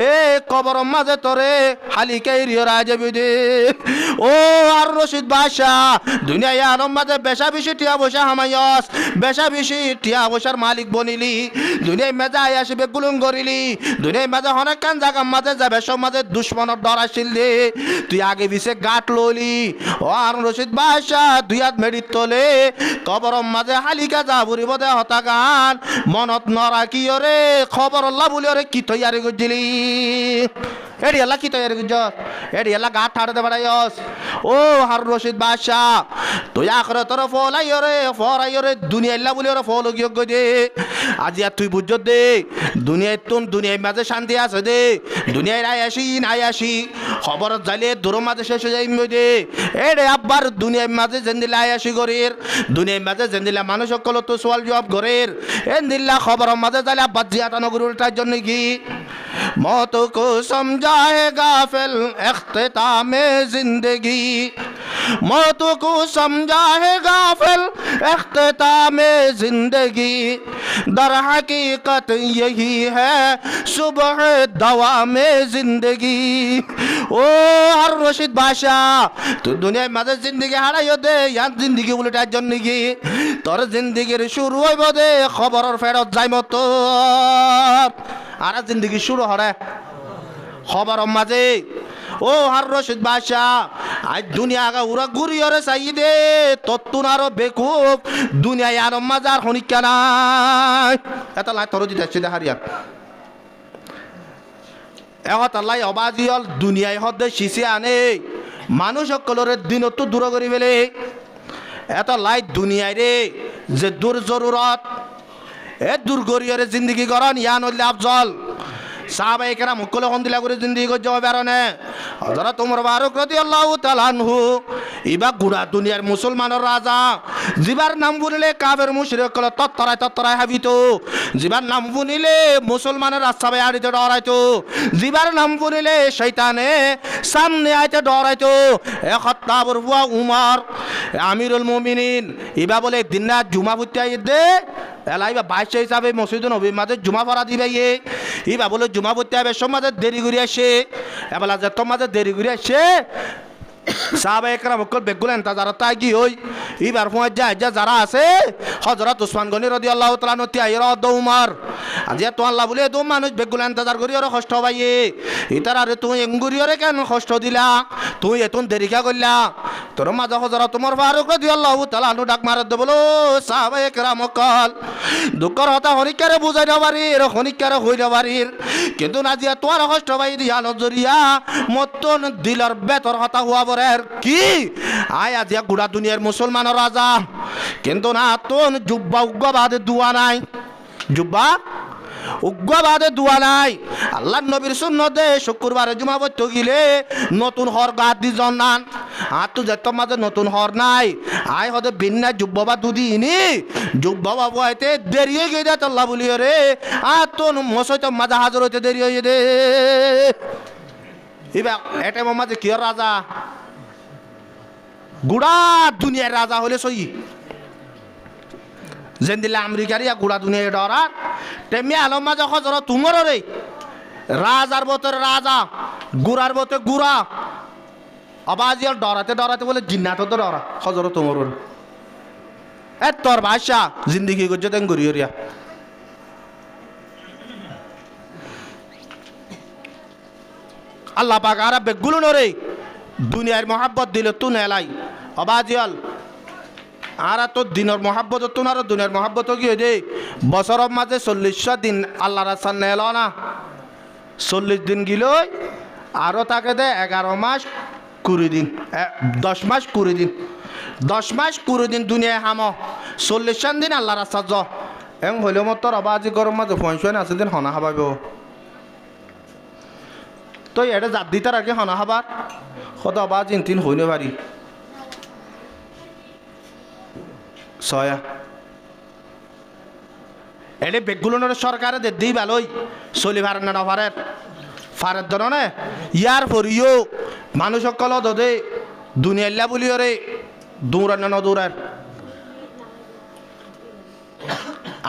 এ কবর মাঝে তোরে হালিকাই রিয়রা যাবি দে ও আর রশিদ বাদশাহ দুনিয়ায় আনম মাঝে বেশা বেশি টিয়া বসা হামায়স বেশা বেশি টিয়া বসার মালিক বনিলি দুনিয়ায় মেজা আয় আসবে গুলুম করিলি দুনিয়ায় মেজা অনেক কান জায়গা মাঝে যাবে সব মাঝে দুশ্মনের ডর আসিল দে তুই আগে বিছে গাঁট লইলি ও আর রশিদ বাদশাহ দুই হাত মেডিত তোলে কবর মাঝে হালিকা যা বুড়িব দে হতা গান মনত নরাকি ওরে খবর আল্লাহ বলি ওরে কি তৈয়ারি করছিলি এডি আল্লাহ কি তৈয়ারি করছ এডি আল্লাহ গাঁট ঠাড়তে বাড়াইস ও হার রশিদ বাদশাহ তুই আখরে তোর ফলাই ওরে দুনিয়া আল্লাহ বলি ওরে ফল যোগ্য দে আজি আর তুই বুঝ দে দুনিয়ায় তুন দুনিয়ার মাঝে শান্তি আছে দে দুনিয়ায় নাই আসি খবর যাইলে দূর মাঝে শেষ হয়ে যাই দে এডে আব্বার দুনিয়ার মাঝে জেন্দিলা আয়াসি গরির দুনিয়ার মাঝে জেন্দিলা মানুষ সকল তো সোয়াল জবাব গরির এন্দিল্লা খবর মাঝে যাইলে আব্বার জিয়াটা নগরুর তার জন্য কি मौत को समझाए गाफिल इख्तितामे जिंदगी मौत को समझाए गाफिल इख्तितामे जिंदगी दर हकीकत यही है सुबह दवा में जिंदगी ओ हर रशीद बादशाह तू दुनिया में जिंदगी हाराइयो दे यार जिंदगी उल्टा जन्नगी तोर जिंदगीर शुरू হইব দে খবরের ফেরত যাইমত তোর আর জিন্দগি শুরু হরে খবর মাঝে ও হার রশিদ বাদশাহ আজ দুনিয়া আগা উড়া ঘুরি ওরে চাই দে তত্তুন আরো বেকুব দুনিয়ায় আর মাজার হনিকা নাই এটা লাই তর দিতে দে হারিয়া এহত আল্লাহ অবাজিয়ল দুনিয়ায় হদে শিশে আনে মানুষ সকলের দিন তো দূর করি ফেলে এত লাই দুনিয়ায় রে যে দূর জরুরত এ দূর করিয়ারে জিন্দগি করন ইয়ান হইলে আফজল সাহাবায়ে কেরাম মুকলে হন্দিলা করে জিন্দগি করতে হবে আরনে হযরত ওমর ফারুক রাদিয়াল্লাহু তাআলা আনহু ইবা গুড়া দুনিয়ার মুসলমানের রাজা জিবার নাম বলিলে কাফের মুশরিক কল তত্তরায় হাবিতো জিবার নাম বলিলে মুসলমানের রাস্তাবে আড়িতে ডরাইতো জিবার নাম বলিলে শয়তানে সামনে আইতে ডরাইতো এ খাত্তাবুর বুয়া উমর আমিরুল মুমিনিন ইবা বলে দিন রাত জুমা ফুটাই দে এলাইবা বাইশ হিসাবে মসজিদ নবীর মাঝে জুমা পড়া দিবে ইবা বলে জুমা পড়তে হবে সমাজে দেরি করে আসে এবেলা যে তোমাদের দেরি করে আসে সাহাবায়ে কেরাম কল বেগুলেন তা যারা তাই কি হই ইবার ফোঁয়ার যায় যা যারা আছে হযরত উসমান গনি রাদিয়াল্লাহু তাআলা নতি আইরা উমর আজি তো আল্লাহ বলে তো মানুষ বেগুলেন তা যার করি ওরে কষ্ট পাইয়ে ইতার আরে তুই এঙ্গুরি ওরে কেন কষ্ট দিলা তুই এতন দেরি কা করলা তোর মাঝে হযরত ওমর ফারুক রাদিয়াল্লাহু তাআলা নু ডাক মারত দে বলো সাহাবায়ে কেরাম কল দুঃখর হতা হনিকারে বুঝাই দেবারি এর হনিকারে হই দেবারি কিন্তু নাজিয়া তোর কষ্ট পাই দিয়া নজরিয়া মতন দিলর বেতর হতা হওয়া বরের কি আয় আজিয়া গুড়া দুনিয়ার মুসলমানের রাজা কিন্তু না তোন জুব্বা উগ্রবাদে দুয়া নাই জুব্বা উগ্রবাদে দুয়া নাই আল্লাহ নবীর সুন্নতে শুক্রবারে জুমা পড়তে গিলে নতুন হর গাত দি জনান আর তো যেত মাঝে নতুন হর নাই আয় হতে বিন্না জুব্বা দুদিনি জুব্বা বাবু আইতে দেরি হয়ে গিয়ে দেয় আল্লাহ বলি রে আর তোন মশাই তো মাঝে হাজার হইতে দেরি হয়ে দে এবার এটা মাঝে কি রাজা গুড়া দুনিয়ার রাজা হলে সই যেন দিলে আমেরিকার ইয়া গুড়া দুনিয়া ডরার তেমনি আলম মাঝে হজর তুমর রে রাজার বতর রাজা গুড়ার বতে গুড়া আবাজিয়াল ডরাতে ডরাতে বলে জিন্নাত তো ডরা হজর তুমর এ তোর ভাষা জিন্দিগি করছে তেন গড়িয়া আল্লাহ পাক আর বেগুলো নরে দুনিয়ার মহাব্বত দিল তু নেলাই অবাজিয়াল আর তো দিনের মহাব্বত তো না দুনিয়ার মহাব্বত কি দে বছরের মাঝে 40 দিন আল্লাহ রাস্তা নেল না 40 দিন গিল আরো তাকে দে 11 মাস 20 দিন 10 মাস 20 দিন 10 মাস 20 দিন দুনিয়ায় হাম 40 দিন আল্লাহ রাস্তা য এম হইলে মত অবাজি গরম মাঝে ফোন আছে দিন হনা হাবাইব তো এটা জাত দিতার আগে হনা হাবার কত আবার তিন হইনে পারি ছয়া এলে বেগুলোর সরকারে দে দিই ভালোই চলি পারেন না পারেন ফারের ধরনে ইয়ার পরিও মানুষ সকল দে দুনিয়াল্লা বলিও রে দৌড়ান না দৌড়ার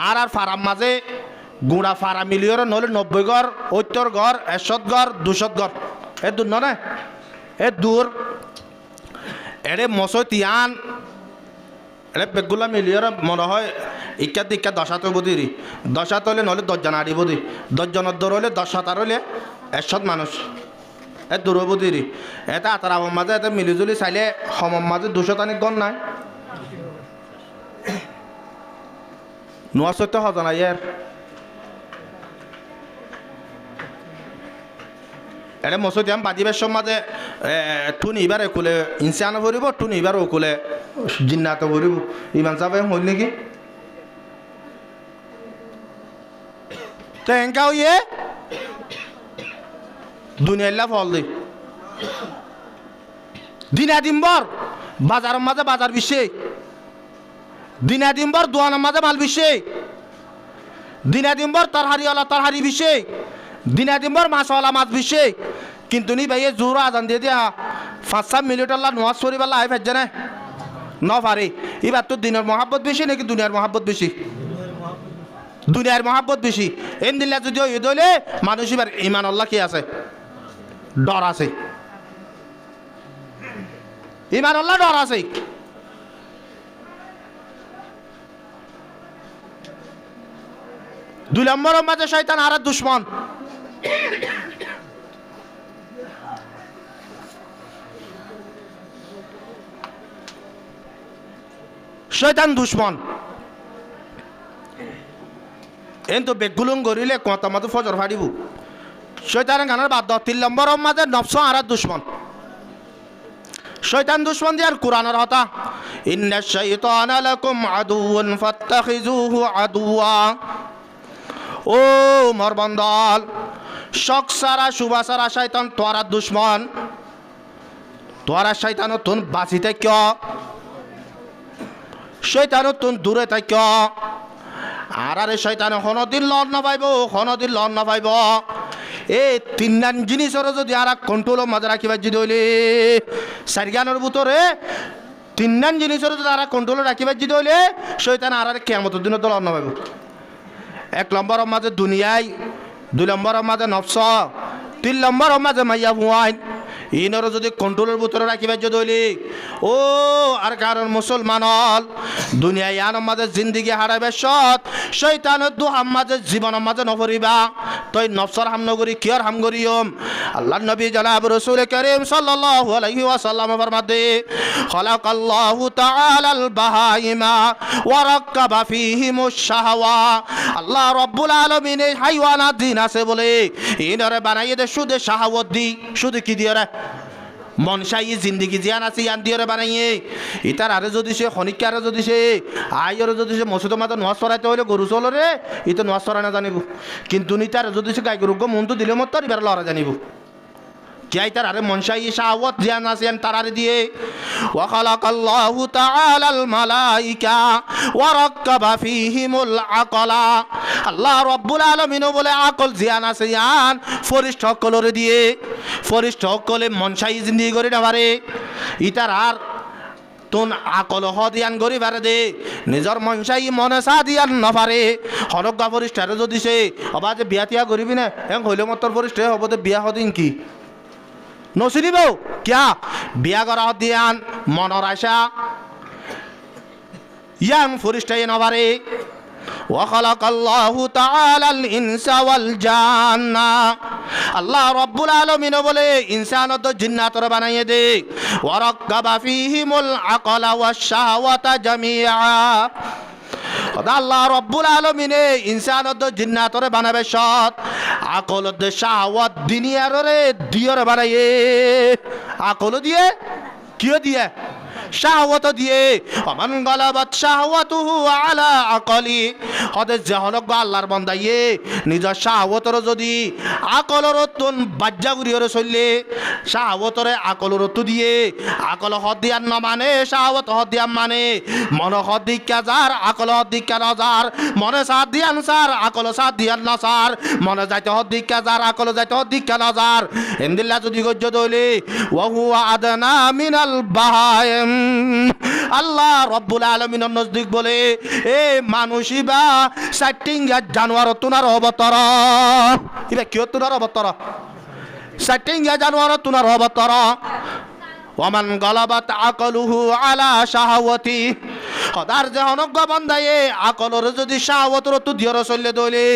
আর ফারাম মাঝে গুড়া ফারা মিলিয়র নহলে 90 ঘর 70 ঘর 100 ঘর 200 ঘর এ দূর নয় এ দূর এরে মসই তিয়ান এরে বেগুলা মিলিয়র মনে হয় ইকা দিকা 10 বুদিরি 10 হলে নহলে 10 জন আড়ি বুদি 10 জনের দর হলে 10 7 হলে 100 মানুষ এ দূর বুদিরি এটা আতার আমার মাঝে এতে মিলিজুলি চাইলে সমম মাঝে 200 তানিক গণ নাই নোয়া সত্য হজন আয়ের এটা মসজিদ আমি বাজিবের সমাজে টুন ইবারে কুলে ইনসান ভরিব টুন ইবার কুলে জিন্নাত ভরিব ইমান সাহেব হইল নাকি তো এঙ্কাও ইয়ে দুনিয়াল্লা ফল দি দিনাদিম্বর বাজারের মাঝে বাজার বিশ্বে দিনাদিম্বর দোয়ানের মাঝে মাল বিশ্বে দিনাদিম্বর তরহারিওয়ালা তরহারি বিশ্বে দিনাদিম্বর মাছওয়ালা মাছ বিশ্বে কিন্তু নি ভাইয়ে জোর আজান দিয়ে দিয়া 5-7 মিনিট আল্লাহ নোয়াজ করিবার আই ফেলছে না ন পারে এবার তো দিনের মহাব্বত বেশি নাকি দুনিয়ার মহাব্বত বেশি দুনিয়ার মহাব্বত বেশি এম দিল্লা যদি ঈদ হইলে মানুষ এবার ইমান আল্লাহ কি আছে ডর আছে ইমান আল্লাহ ডর আছে দুই নম্বরের মাঝে শয়তান আর দুশ্মন শয়তান দুশ্মন কিন্তু বেগুলুং গরিলে কত মাঝে ফজর ফাড়িব শয়তানের গানের বাদ 3 নম্বরের মাঝে নফস আর দুশ্মন শয়তান দুশ্মন দিয়ে আর কোরআনের হতা ইন্নাশ শাইতানা লাকুম আদুউন ফাত্তাখিজুহু আদুয়া ও মরবন্দল শক সারা শুভা সারা শয়তান তোরা দুশ্মন তোরা শয়তান তুন বাঁচিতে কিয় শয়তান তুন দূরে থাক আর আরে শয়তান কোনদিন লন না পাইব কোনদিন লন না পাইব এই তিনজন জিনিসের যদি আর কন্ট্রোলের মাঝে রাখিবার যদি হইলে সারিয়ানোর ভিতরে তিনজন জিনিসের যদি আর কন্ট্রোলে রাখিবার যদি হইলে শয়তান আর কিয়ামতের দিনে তো লন না পাইব 1 নম্বরের মাঝে দুনিয়ায় 2 নম্বরের মাঝে নফস 3 নম্বরের মাঝে মাইয়া ভুয়াইন ইনর যদি কন্ট্রোলের ভিতরে রাখিবার যদি হইলি ও আর কারণ মুসলমান হল দুনিয়ায় আনার মাঝে জিন্দিগি হারাইবে সৎ শয়তানের দুহাম মাঝে জীবনের মাঝে নফরিবা তই নফসর হাম নগরী কিয়র হাম গরিয়ম আল্লাহ নবী জনাব রাসূল করিম সাল্লাল্লাহু আলাইহি ওয়াসাল্লাম ফরমাতে খালাকাল্লাহু তাআলাল বাহাইমা ওয়া রাক্কাবা ফীহিমুশ শাহওয়া আল্লাহ রাব্বুল আলামিন এই হাইওয়ানাত দিন আছে বলে ইনরে বানাইয়ে দে শুধু শাহওয়াত দি শুধু কি দিয়ে রে মনসাই জিন্দগি জিয়ান আছে ইয়ান দিয়ে বানাইয়ে ইতার আরে যদি সে খনিকা আরে যদি সে আইর যদি সে মসজিদের মাথা নোয়াজ সরাইতে হইলে গরু চলরে ই তো নোয়াজ সরাই না জানিব কিন্তু নিতার যদি সে গাই গরু মনটো দিলে মত এবার লড়া জানিব কি আইতার আরে মনসাই শাহওয়াত জিয়ান আছে ইয়ান তার আরে দিয়ে ওয়া খালাকাল্লাহু তাআলাল মালাইকা ওয়া রাক্কাবা ফীহিমুল আকলা আল্লাহ রাব্বুল আলামিন বলে আকল জিয়ান আছে ইয়ান ফরিষ্ঠ কলরে দিয়ে ফরিষ্ঠ কলে মনসাই জিন্দিগি করে না পারে ইতার আর তোন আকল হদিয়ান গরি পারে দে নিজর মনসাই মনে সা দিয়ান না পারে হনকা ফরিষ্ঠরে যদি সে অবা যে বিয়া তিয়া করিবি না এং হইলে মতর ফরিষ্ঠ হব তো বিয়া হদিন কি নসিনিব কিয়া বিয়া করা হদিয়ান মনৰ আশা ইয়াং ফরিষ্ঠই না পারে وخلق الله تعالى الإنس والجان আল্লাহ রাব্বুল আলামিন বলে ইনসানত জিন্নাতরে বানাইয়ে দে ওয়ারাক্কাবা ফীহিমুল আকলা ওয়াশ শাহওয়াতা জামিআ আল্লাহ রাব্বুল আলামিন ইনসানত জিন্নাতরে বানাবে সৎ আকলত শাহওয়াত দুনিয়ারে দিয়রে বানাইয়ে আকল দিয়ে কিও দিয়ে শাহওয়াত দিয়ে অমান গলাবাত শাহওয়াতুহু আলা আকলি হদে জাহলক আল্লাহর বান্দায়ে নিজের শাহওয়াতর যদি আকলর তুন বাজ্জা গুরিয়রে চললে শাহওয়াতরে আকলর তু দিয়ে আকল হদিয়ান না মানে শাহওয়াত হদিয়ান মানে মন হদিকা যার আকল হদিকা নজার মনে সাথ দিয়ান সার আকল সাথ দিয়ান না সার মনে যাইতে হদিকা যার আকল যাইতে হদিকা নজার এমদিল্লাহ যদি গজ্জ দইলে ওয়া হুয়া আদনা মিনাল বাহাইম আল্লাহ রব্বুল আলামিনের নজদিক বলে এ মানুষই বা সাইটিংগা জানোয়ার তুনার অবতর ইবা কিয় তুনার অবতর সাইটিংগা জানোয়ার তুনার অবতর ওমান গলাবাত আকলুহু আলা শাহাওয়াতি হদার যে অনজ্ঞ বান্দায়ে আকলর যদি শাহাওয়াতর তু দিয়র চললে দইলে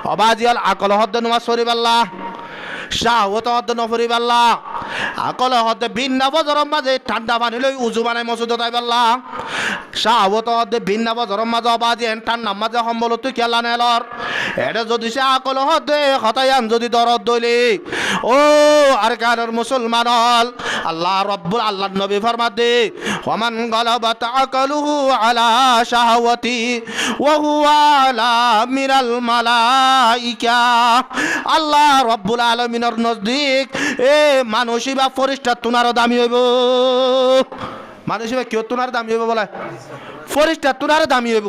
অবাজিয়াল আকল হদ্দ নমাজ পড়িবাল্লাহ শাহাওয়াত হদ্দ নফরিবাল্লাহ আকল হদ্দে ভিন্না বজরম মাঝে ঠান্ডা পানি লই উজু বানাই মসুদ তাইবাল্লাহ শাহাওয়াত হদ্দে ভিন্না বজরম মাঝে অবাজি ঠান্ডা মাঝে সম্বল তুই খেলা নেলর এটা যদি সে আকল হদ্দে হতায়ান যদি দরদ দইলে ও আর কারণ মুসলমান হল আল্লাহ রব্বুল আল্লাহ নবী ফরমাতে ওমান গলাবাত আকলুহু আলা শাহাওয়াতি ওয়া হুয়া আলা মিনাল মালাইকা আল্লাহ রব্বুল আলামিনের নজদিক এ মানুষই বা ফরিস্তা তুনার দামি হইব মানুষই বা কিয় তুনার দামি হইব বলে ফরিস্তা তুনার দামি হইব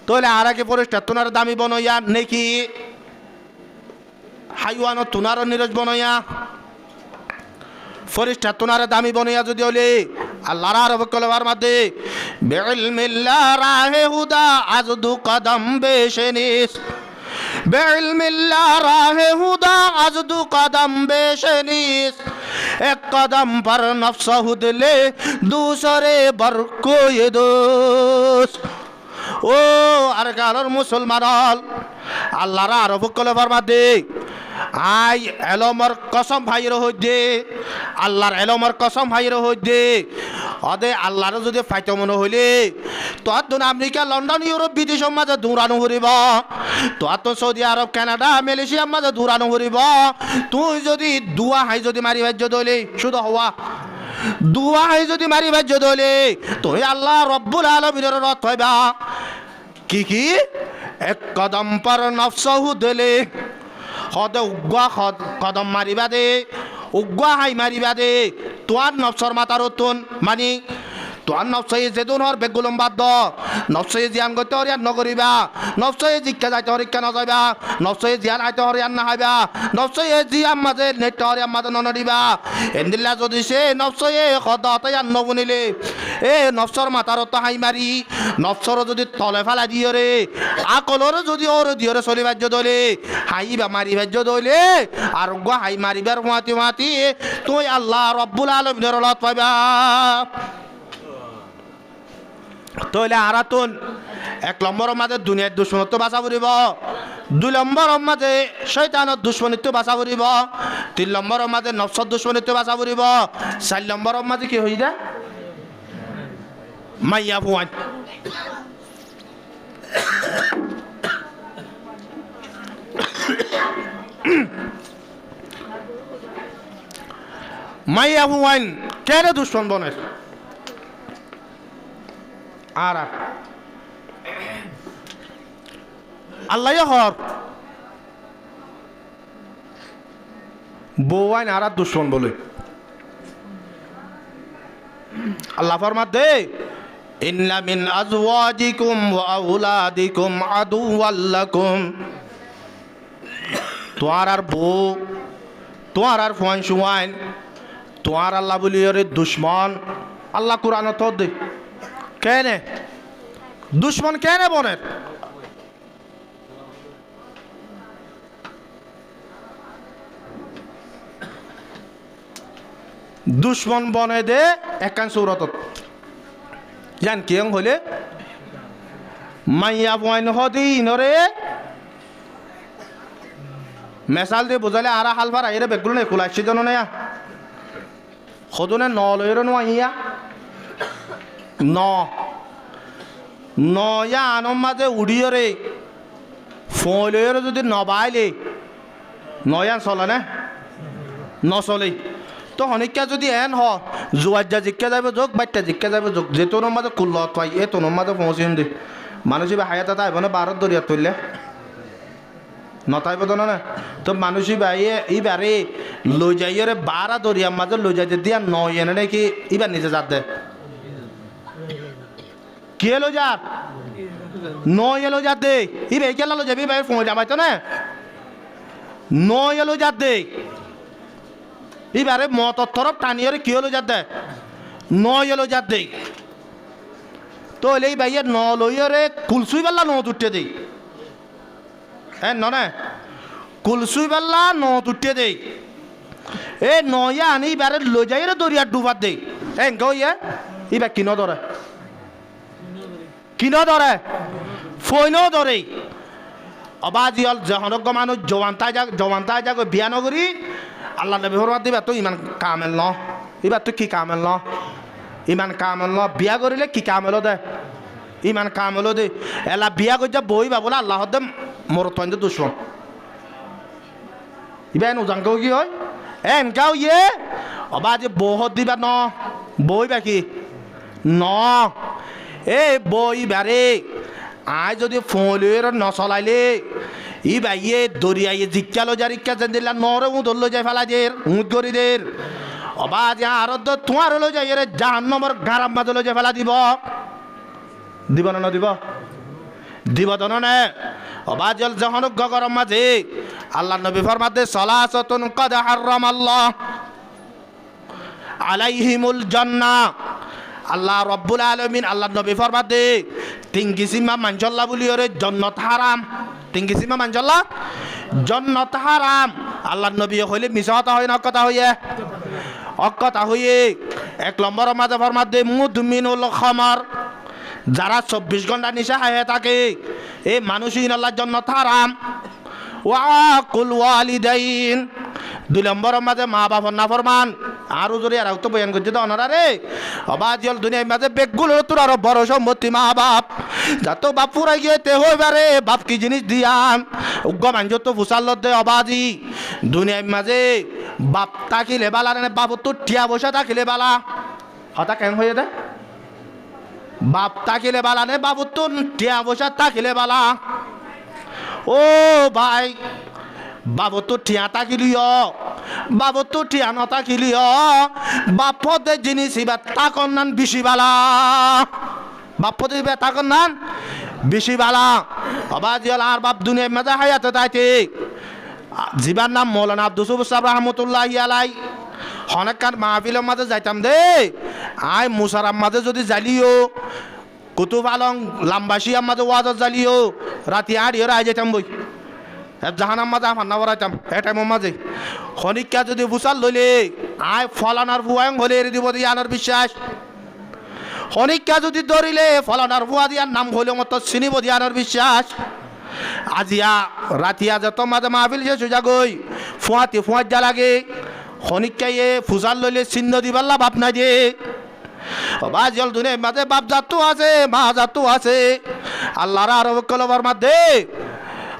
তাহলে আর আগে ফরিস্তা তুনার দামি বনইয়া নাকি হাইওয়ান তুনার নিরজ বনইয়া ফরিস্তা তুনার দামি বনইয়া যদি হলে আল্লাহর আরব কলবার মধ্যে বিইলমিল্লাহ রাহে হুদা আজদু কদম বেশনিস বিইলমিল্লাহ রাহে হুদা আজদু কদম বেশনিস এক কদম पर नफ्स हुदले दूसरे बर कोई दोस्त ও আর কারণ মুসলমান আল্লাহর আরব কলবার মধ্যে আই এলমর কসম ভাইয়ের হইতে আল্লাহর এলমর কসম ভাইয়ের হইতে অদে আল্লাহর যদি ফাইতে মনে হইলে তোর তো আমেরিকা লন্ডন ইউরোপ বিদেশের মাঝে দৌড়ানো হরিব তোর তো সৌদি আরব কানাডা মালয়েশিয়ার মাঝে দৌড়ানো হরিব তুই যদি দুয়া হাই যদি মারি ভাজ্য দইলে শুধু হওয়া দুয়া হাই যদি মারি ভাজ্য দইলে তুই আল্লাহ রব্বুল আলামিনের রথ হইবা কি এক কদম পর নফসহু দিলে হদে উগ্গা কদম মারিবা দে উগ্গা হাই মারিবা দে তোয়ার নফসর মাতার তুন মানি তোয়ার নফসয়ে যেদুন হর বেগুলম বাদ নফসয়ে জিয়ান গতে হরিয়ান নগরিবা নফসয়ে জিজ্ঞা যাইতে হরিক্ষা নযাইবা নফসয়ে জিয়ান আইতে হরিয়ান না হাইবা নফসয়ে জিয়ান মাঝে নেট হরিয়ান মাঝে ননডিবা এন্দিল্লা যদি সে নফসয়ে খদাতায়ান নবনিলে এ নফসর মাতার তো হাই মারি নফসর যদি তলে ফেলা দিও রে আকলর যদি ওর দিওরে চলি বাজ্য দলে হাইবা মারি বাজ্য দলে আর গো হাই মারিবার মাতি মাতি তুই আল্লাহ রব্বুল আলামিনের রহমত পাইবা তাহলে আরাতুন এক নম্বরের মাঝে দুনিয়ার দুশ্মনত্ব বাঁচা ফুরিব দুই নম্বরের মাঝে শয়তানের দুশ্মনিত্ব বাঁচা ফুরিব তিন নম্বরের মাঝে নফসর দুশ্মনিত্ব বাঁচা ফুরিব চার নম্বরের মাঝে কি হয়ে যায় মাইয়া ফুয়ান মাইয়া ফুয়ান কেন দুশ্মন বনে আর আল্লাহ হর বউয়াইন আর দুশ্মন বলে আল্লাহ ফরমাত দে ইন্না মিন আজওয়াজিকুম ওয়া আওলাদিকুম আদুওয়াল লাকুম তোমার আর বউ তোমার আর ফুয়ান সুয়াইন তোমার আল্লাহ বলি ওরে দুশ্মন আল্লাহ কুরআন তো দে কেনে দুশ্মন কেনে বনের দুশ্মন বনে দে একান সৌরত জান কিয়ং হলে মাইয়া বয়ন হদি নরে মেসাল দিয়ে বোঝালে আর হাল ভার আইরে বেগুলো নেই খোলাইছি জন নেয়া সদনে ন লইর নোয়া ইয়া নয়া আনম মাঝে উড়িয়রে ফলের যদি নবাইলে নয়ান চলে না নচলে তো হনিকা যদি এন হ জুয়াজ্জা জিজ্ঞা যাবে যোগ বাচ্চা জিজ্ঞা যাবে যোগ যে তোর মাঝে কুল্ল পাই এ তোর মাঝে পৌঁছিম দে মানুষ হায়াত এটা আইব না বারত দরিয়া তুললে নতাইব তো না তো মানুষ এইবারে লই যাইরে বারা দরিয়ার মাঝে লই যাইতে দিয়া নয় এনে নাকি এবার নিজে যাত দে কে লো যাত নয় এলো যাত দে ই বে কেলা লো যাবি ভাই ফোন যাবাই তো না নয় এলো যাত দে এবারে মতর তরফ টানিয়ে কি হলো যাত দে নয় এলো যার দেই তো এই ভাইয়ে ন লইরে কুলসুই বেলা ন তুটে দেই হ্যাঁ ননে কুলসুই বেলা ন তুটে দেই এ নয়া আনি বারে লই যাই রে দরিয়ার ডুবার দেই এঙ্কা ইয়ে ইবা কিনো ধরে ফইনও ধরে অবাজিয়াল জহনজ্ঞ মানুষ জওয়ান্তায় যাগ বিয়া নগরী আল্লাহ নবী ফরমাত দিবা তো ইমান কামেল ন এবার তো কি কামেল ন ইমান কামেল ন বিয়া করিলে কি কামেল দে ইমান কামেল দে এলা বিয়া করে যা বইবা বলে আল্লাহ দে মোর তন্দে দুশ্মন ইবা এন উজান কি হয় এনকাও ইয়ে অবাজি বহুত দিবা ন বইবা কি ন এ বই বারে আয় যদি ফোলের নচলাইলে ই বাইয়ে দরিয়াইয়ে জিজ্ঞা লো যা রিক্কা যেন দিলা নরে উঁদর লো যাই ফেলা দের উঁত গরি দের অবাজ আর তোমার লো যাই রে জাহান নম্বর গারাম মাঝে লো যাই ফেলা দিব না দিব তো নে অবাজ যখন গরম মাঝে আল্লাহ নবী ফরমাতে সালাসাতুন কদ হারামাল্লাহ আলাইহিমুল জান্নাহ আল্লাহ রব্বুল আলামিন আল্লাহ নবী ফরমাতে তিন কিসিমা মানজল্লাহ বলি ওরে জান্নাত হারাম তিন কিসিমা মানজল্লাহ জান্নাত হারাম আল্লাহ নবী কইলে মিছা কথা হয় না কথা হইয়ে অকথা হইয়ে এক নম্বর মাঝে ফরমাতে মুদমিনুল খামার যারা 24 ঘন্টা নিশা খায় থাকে এই মানুষই আল্লাহ জান্নাত হারাম ওয়াকুল ওয়ালিদাইন 2 নম্বর মাঝে মা বাবার নাফরমান আরো জোরে আর তো বয়ান করতে তো অনারা রে অবাজিয়াল দুনিয়ার মাঝে বেগগুলো তোর আরো বড় সম্পত্তি মা বাপ যত বাপ পুরাই গিয়ে তে হইবারে বাপ কি জিনিস দিয়াম উগ্র মাঞ্জ তো ফুসাল দে অবাজি দুনিয়ার মাঝে বাপ তাকিলে বালা নে বাপ তো টিয়া বসা তাকিলে বালা হতা কেন হয়ে দে বাপ তাকিলে বালা নে বাবু তো টিয়া বসা তাকিলে বালা ও ভাই বাবু তো টিয়া তাকিলিও বাবু তো টিয়া নতাকিলিও বাপতে জিনিস ইবা তাকন নান বেশি বালা বাপতে ইবা তাকন নান বেশি বালা অবাজিয়াল আর বাপ দুনিয়ার মাঝে হায়াতে তাইতে জিবার নাম মৌলানা আব্দুল সুবুর সাহেব রহমতুল্লাহি আলাই অনেকক্ষণ মাহফিলের মাঝে যাইতাম দে আয় মুসারাম মাঝে যদি জ্বালিও কুতুব আলম লাম্বাসিয়ার মাঝে ওয়াজত জ্বালিও রাতি 8 আই যাইতাম বই জাহানার মাঝে ফান্না বড়াইতাম এ টাইমের মাঝে খনিকা যদি বুসাল লইলে আয় ফলানার ভুয়াং হলে এর দিব দিয়ে আনার বিশ্বাস খনিকা যদি ধরিলে ফলানার ভুয়া দিয়ার নাম হলে মতো চিনিব দিয়ে আনার বিশ্বাস আজিয়া রাতিয়া যত মাঝে মাহফিল যে সুজা গই ফুয়াত যা লাগে খনিকাইয়ে ফুসাল লইলে চিহ্ন দিবাল্লা বাপ নাই দিয়ে বাজল দুনিয়ার মাঝে বাপ জাতু আছে মা জাতু আছে আল্লাহর আরব কলবার মাঝে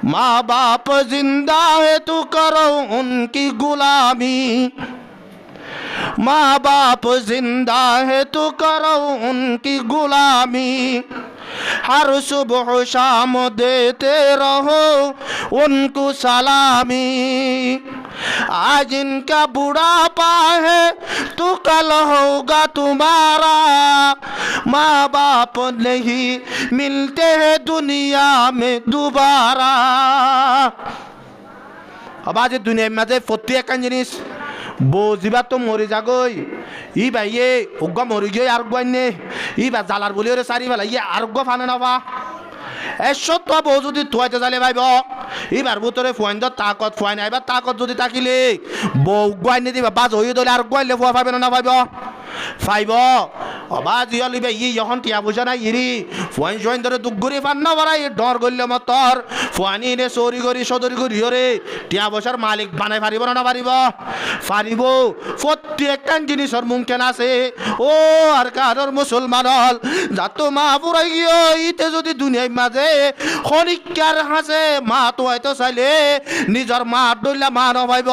माँ बाप जिंदा है तू करो उनकी गुलामी माँ बाप जिंदा है तू करो उनकी गुलामी हर सुबह शाम देते रहो उनको सलामी आज इनका बुढ़ापा है तो कल होगा तुम्हारा माँ बाप नहीं मिलते हैं दुनिया में दोबारा अब आज दुनिया में प्रत्येक जिनिस বুঝিবা তো মরি যাগই ই ভাইয়ে উগ্র মরি গিয়ে আর গাইনে ই বা জালার বলি ওরে সারি বেলা ইয়ে আর ফানে নাবা এসব তো বউ যদি থুয়াইতে জালে ভাইব এবার ভিতরে ফুয়াইন তাকত ফুয়াই নাইবা তাকত যদি তাকিলে বউ গাইনে দিবা বাজ হয়ে দলে আর গাইলে ফুয়া পাইবে না পাইব ফাইব অবাজ ইলিবে ই যখন টিয়া পয়সা নাই ইরি ফুয়াইন সোয়াইন ধরে দুগুরি পান না বাড়াই ডর গইলে মতর ফুয়ানি নে চৌরি করি সদরি করি হরে টিয়া পয়সার মালিক বানাই পারিব না পারিব পারিব প্রত্যেকটা জিনিসের মুমকিন আছে ও আর কারোর মুসলমান হল যাতো মা পুরাই গিয়ে ইতে যদি দুনিয়ার মাঝে খনিকার হাসে মা তো হয়তো চাইলে নিজের মা ডইলা মা নভাইব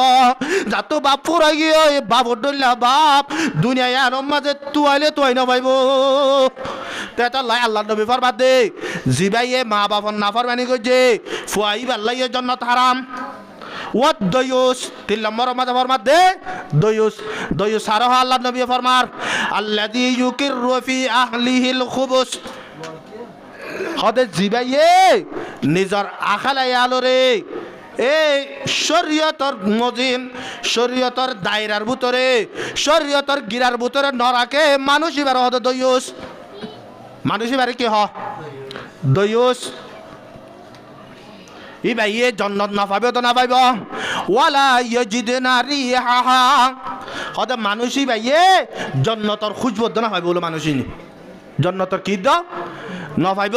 যাতো বাপ পুরাই গিয়ে বাপর ডইলা বাপ দুনিয়ায় আর মাঝে তুয়াইলে তুয়াই নভাইব তেটা লাই আল্লাহ নবী ফরমাত দে জিবাইয়ে মা বাপর না ফরমানি করছে ফুয়াই বাল্লাইয়ের জন্য হারাম ওয়াত দয়ুস 3 নম্বর মাঝে ফরমাত দে দয়ুস আর আল্লাহ নবী ফরমার আল্লাযী ইউকিরু ফি আহলিহিল খুবুস হদে জিবাইয়ে নিজর আখালাই আলোরে এই শরীয়তর মজিন শরীয়তর দায়রার ভিতরে শরীয়তর গিরার ভিতরে নরাকে মানুষ এবার হতো দয়ুস মানুষ এবারে কি হ দয়ুস ই ভাই এ জন্নত না পাবে তো না পাইব ওয়ালা ইয়াজিদনা রিহাহা হতে মানুষই ভাই এ জন্নতর খুঁজবদ্ধ না পাইব বলে মানুষই নি জন্নতর কি দ না পাইব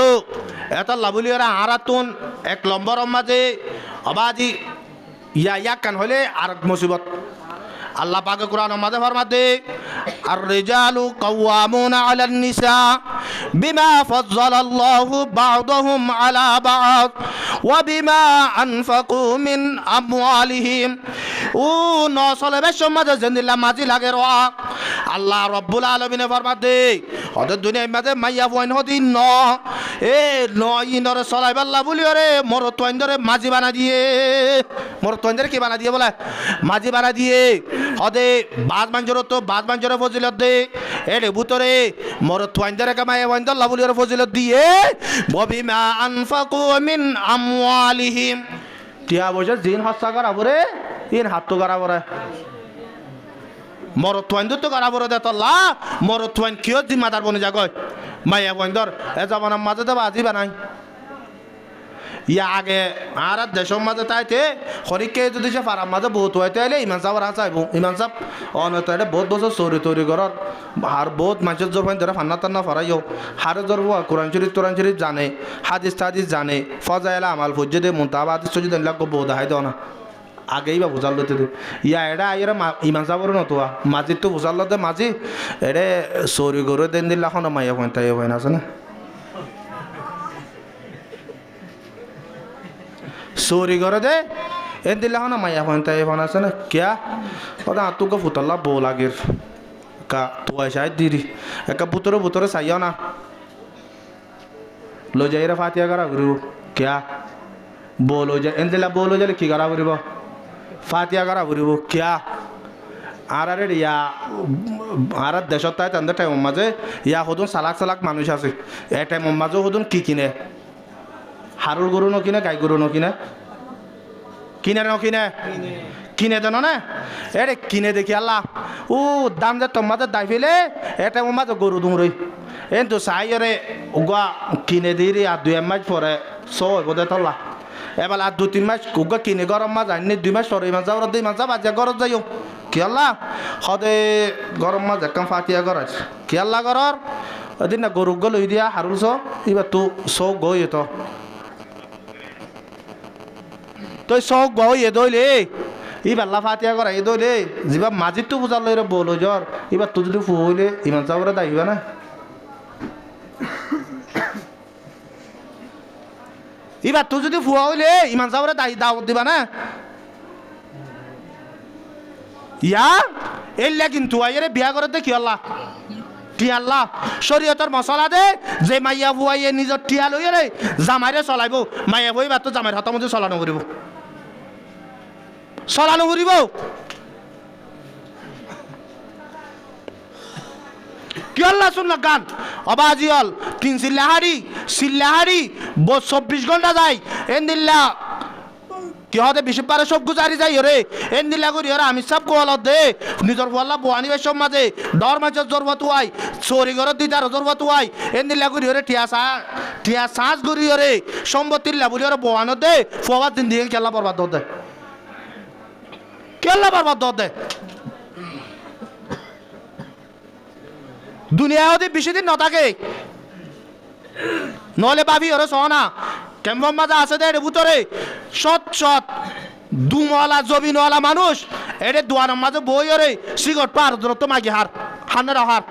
এটা লাভলি ওরা আরাতুন এক নম্বর মাঝে অবাদি ইয়া কান হলে আর মুসিবত আল্লাহ পাকে কোরআন মাঝে ফরমাতে আর রিজালু কাওয়ামুনা আলান নিসা বিমা ফাজ্জালাল্লাহু বা'দাহুম আলা বা'দ ওয়া বিমা আনফাকু মিন আমওয়ালিহিম ও নসলের সমাজে জিন্দিলা মাঝি লাগে র আল্লাহ রাব্বুল আলামিন ফরমাতে ওদের দুনিয়ার মাঝে মাইয়া বইন হদিন ন এ নইনরে সলাইবাল্লাহ বলি ওরে মোর তোইন্দরে মাঝি বানা দিয়ে মোর তোইন্দরে কি বানা দিয়ে বলে মাঝি বানা দিয়ে হদে বাজ মাঞ্জর তো বাজ মাঞ্জর ফজিলত দে এরে ভিতরে মোর তোইন্দরে কামায় ওইন্দল্লাহ বলি ওরে ফজিলত দিয়ে ববিমা আনফাকু মিন আমওয়ালিহিম টিয়া বসে জিন হস্তা করা বরে ইন হাত তো করা বরে মরত্বাইন তো করা বড় দেতল্লা মরত্বাইন কিয় জিম্মাদার বনে যাগয় মাইয়া বন্দর এ জমানার মাঝে তো বাজি বানাই ইয়া আগে আর দেশের মাঝে তাইতে হরিকে যদি সে ফারাম মাঝে বহুত হইতে এলে ইমান সাহেব আর চাইব ইমান সাহেব অনতে বহুত বছর চৌরি তৈরি করার আর বহুত মানুষের জোর ফাইন ধরে ফান্না টান্না ফরাইও হারে জোর কোরআন শরীফ জানে হাদিস তাদিস জানে ফজাইলা আমাল ফজ্জে মুন্তাবা হাদিস সজি দেন লাগবো বহুত হাই দেও না আগেই বা বুঝাল লতে ইয়া এটা আইরা ইমান সাহেবের নতুয়া মাঝির তো বুঝাল লতে মাঝি এরে চৌরি করে দেন দিল এখন মাইয়া পয়েন্ট তাই পয়েন্ট আছে না চৌরি করে দে এন দিল এখন মাইয়া পয়েন্ট তাই পয়েন্ট আছে না কিয়া ওটা আতুকে ফুটাল্লা বউ লাগের কা তুয়াই সাই দিদি একা বুতরে চাইও না লৈ যাই ফাতিয়া করা ঘুরিব কিয়া বউ লৈ যায় এন দিলা বউ লৈ যালে কি করা ঘুরিব ফাতিয়া করা ঘুরিব কিয়া আর আরে ইয়া আর দেশত তাই তাদের টাইমের মাঝে ইয়া সদুন চালাক মানুষ আছে এই টাইমের মাঝেও সদুন কি কিনে হারুর গরু নকিনে গাই গরু নকিনে কিনে দেন না এরে কিনে দেখি আল্লাহ ও দাম যে তোর মাঝে দাই ফেলে এই টাইমের মাঝে গরু দুমরই এন তো চাই রে উগা কিনে দিই আর 2 মাস পরে বোধ তোলা এবার আর 2-3 মাস উগা কিনে গরম মাছ আনি 2 মাস পরে মাছ যাও 2 মাস যাবা যে গরম যাইও কি আল্লাহ সদে গরম মাছ একদম ফাটিয়া গরাজ কি আল্লাহ গরর ওদিন না গরু গল দিয়া হারুল এবার তো সৌ গই তো তুই চৌক বই এ দইলে এবার ফাতিয়া করা এ দইলে যা মাঝির তো বুঝাল রে বলো জ্বর এবার তুই যদি ফুলে ইমান চাবরে দাইবা না এবার তুই যদি ফুয়া হইলে ইমান চাবরে দাওয়াত দিবা না ইয়া এলে কিন্তু আইরে বিয়া করে দেখি আল্লাহ টিয়া আল্লাহ শরীয়তের মশলা দে যে মাইয়া বুয়াইয়ে নিজের টিয়া লইয়ে রে জামাইরে চলাইব মাইয়া বই বা তো জামাইর হাতের মধ্যে চলানো করিব কি আল্লাহ শুন গান অবাজিয়াল 3 সিল্লাহারি 24 ঘন্টা যায় এন্দিল্লা কি হতে বেশি পারে সব গুজারি যাই রে এন্দিল্লা করি ওরা আমি সব কোয়াল দে নিজর বল্লা বোয়ানি বেশ মাঝে ডর মাঝে জরবত হই চোরি ঘর দিদার জরবত হই এন্দিল্লা করি ওরে টিয়া সাজ করি ওরে সম্পত্তির লাবুরি ওরে বোয়ানো দে ফওয়াত দিন দিয়ে খেলা বরবাদ দে কেলা বরবাদ দে দুনিয়া হতে বেশি দিন নথাকে নহলে ভাবি ওরে সহনা কেমন মাঝে আছে দে ভিতরে সৎ দুমলা জমিনওয়ালা মানুষ এরে দোয়ানের মাঝে বই ওরে সিগট পার দূরত্ব মাগি হানের হার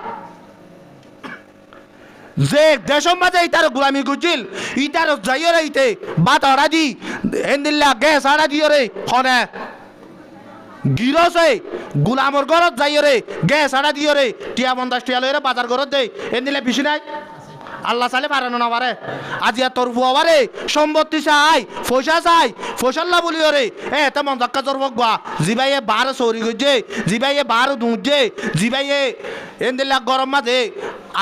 যে দেশের মাঝে ইতার গোলামি গুজিল ইতার যাইরে ইতে বাত হরা দি এন্দিল্লা গ্যাস হারা দিও রে হনে গিরসে গোলামর ঘরত যাইরে গ্যাস হারা দিও রে টিয়া 50 টিয়া লইরে বাজার ঘরত দে এন্দিল্লা বেশি নাই আল্লাহ চালে পারানো না পারে আজিয়া তোর বুয়ারে সম্পত্তি চাই ফসল্লা বলি রে তেমন দক্কা তোর বকবা জিবাইয়ে 12 চৌরি গজে জিবাইয়ে 12 দুঁজে জিবাইয়ে এন্দিল্লা গরম মাঝে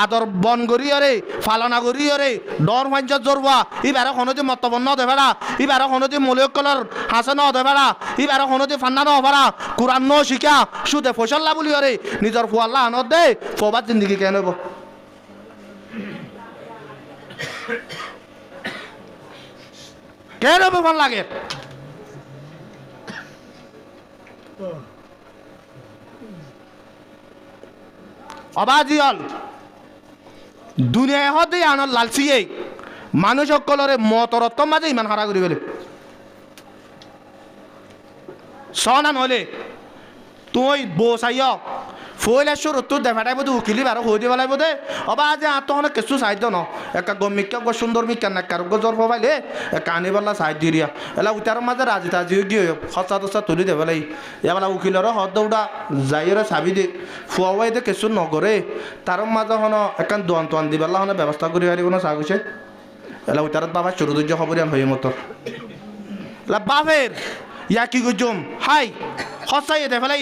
আদর বন করিয়রে ফালনা করিয়রে ডর পঞ্চায়েত জরবা ইবারে হনদি মতবন্ন দে ফেরা ইবারে হনদি মলিক কলর হাসান দে ফেরা ইবারে হনদি ফান্না ন ফেরা কোরআন ন শিখা সুদে ফসল্লা বলিয়রে নিজর ফুয়াল্লা আনত দে ফবাদ জিন্দগি কেন হইব কেন হবে ভাল লাগে অবাজিয়াল দুনিয়ায় হতে আনার লালচিয়ে মানুষ সকলরে মতরত্ব মাঝে ইমান হারা করি বলে সনান হলে তুই বসাইয় ফইলে শুরু তোর দেখাটাই বোধ উকিলি বারো হয়ে দিয়ে বেলায় বোধে অবা যে আর তখন কিছু সাহায্য ন একটা গমিকা সুন্দর মিকা নাকার জর পাইলে কানি বেলা সাহায্য দিয়া এলা উতার মাঝে রাজি তাজি গিয়ে খসা টসা তুলি দে বেলাই এবেলা উকিলের হদ দৌড়া যাইরে চাবি দে ফুয়াই দে কিছু নগরে তার মাঝে হন একান দোয়ান তোয়ান দি বেলা হন ব্যবস্থা করে হারিব না চাগুছে এলা উতারত বাবা চুরু দুর্য খবরিয়ান হয়ে মতো এলা বাপের ইয়া কি গুজম হাই সঁচাই দে ফেলাই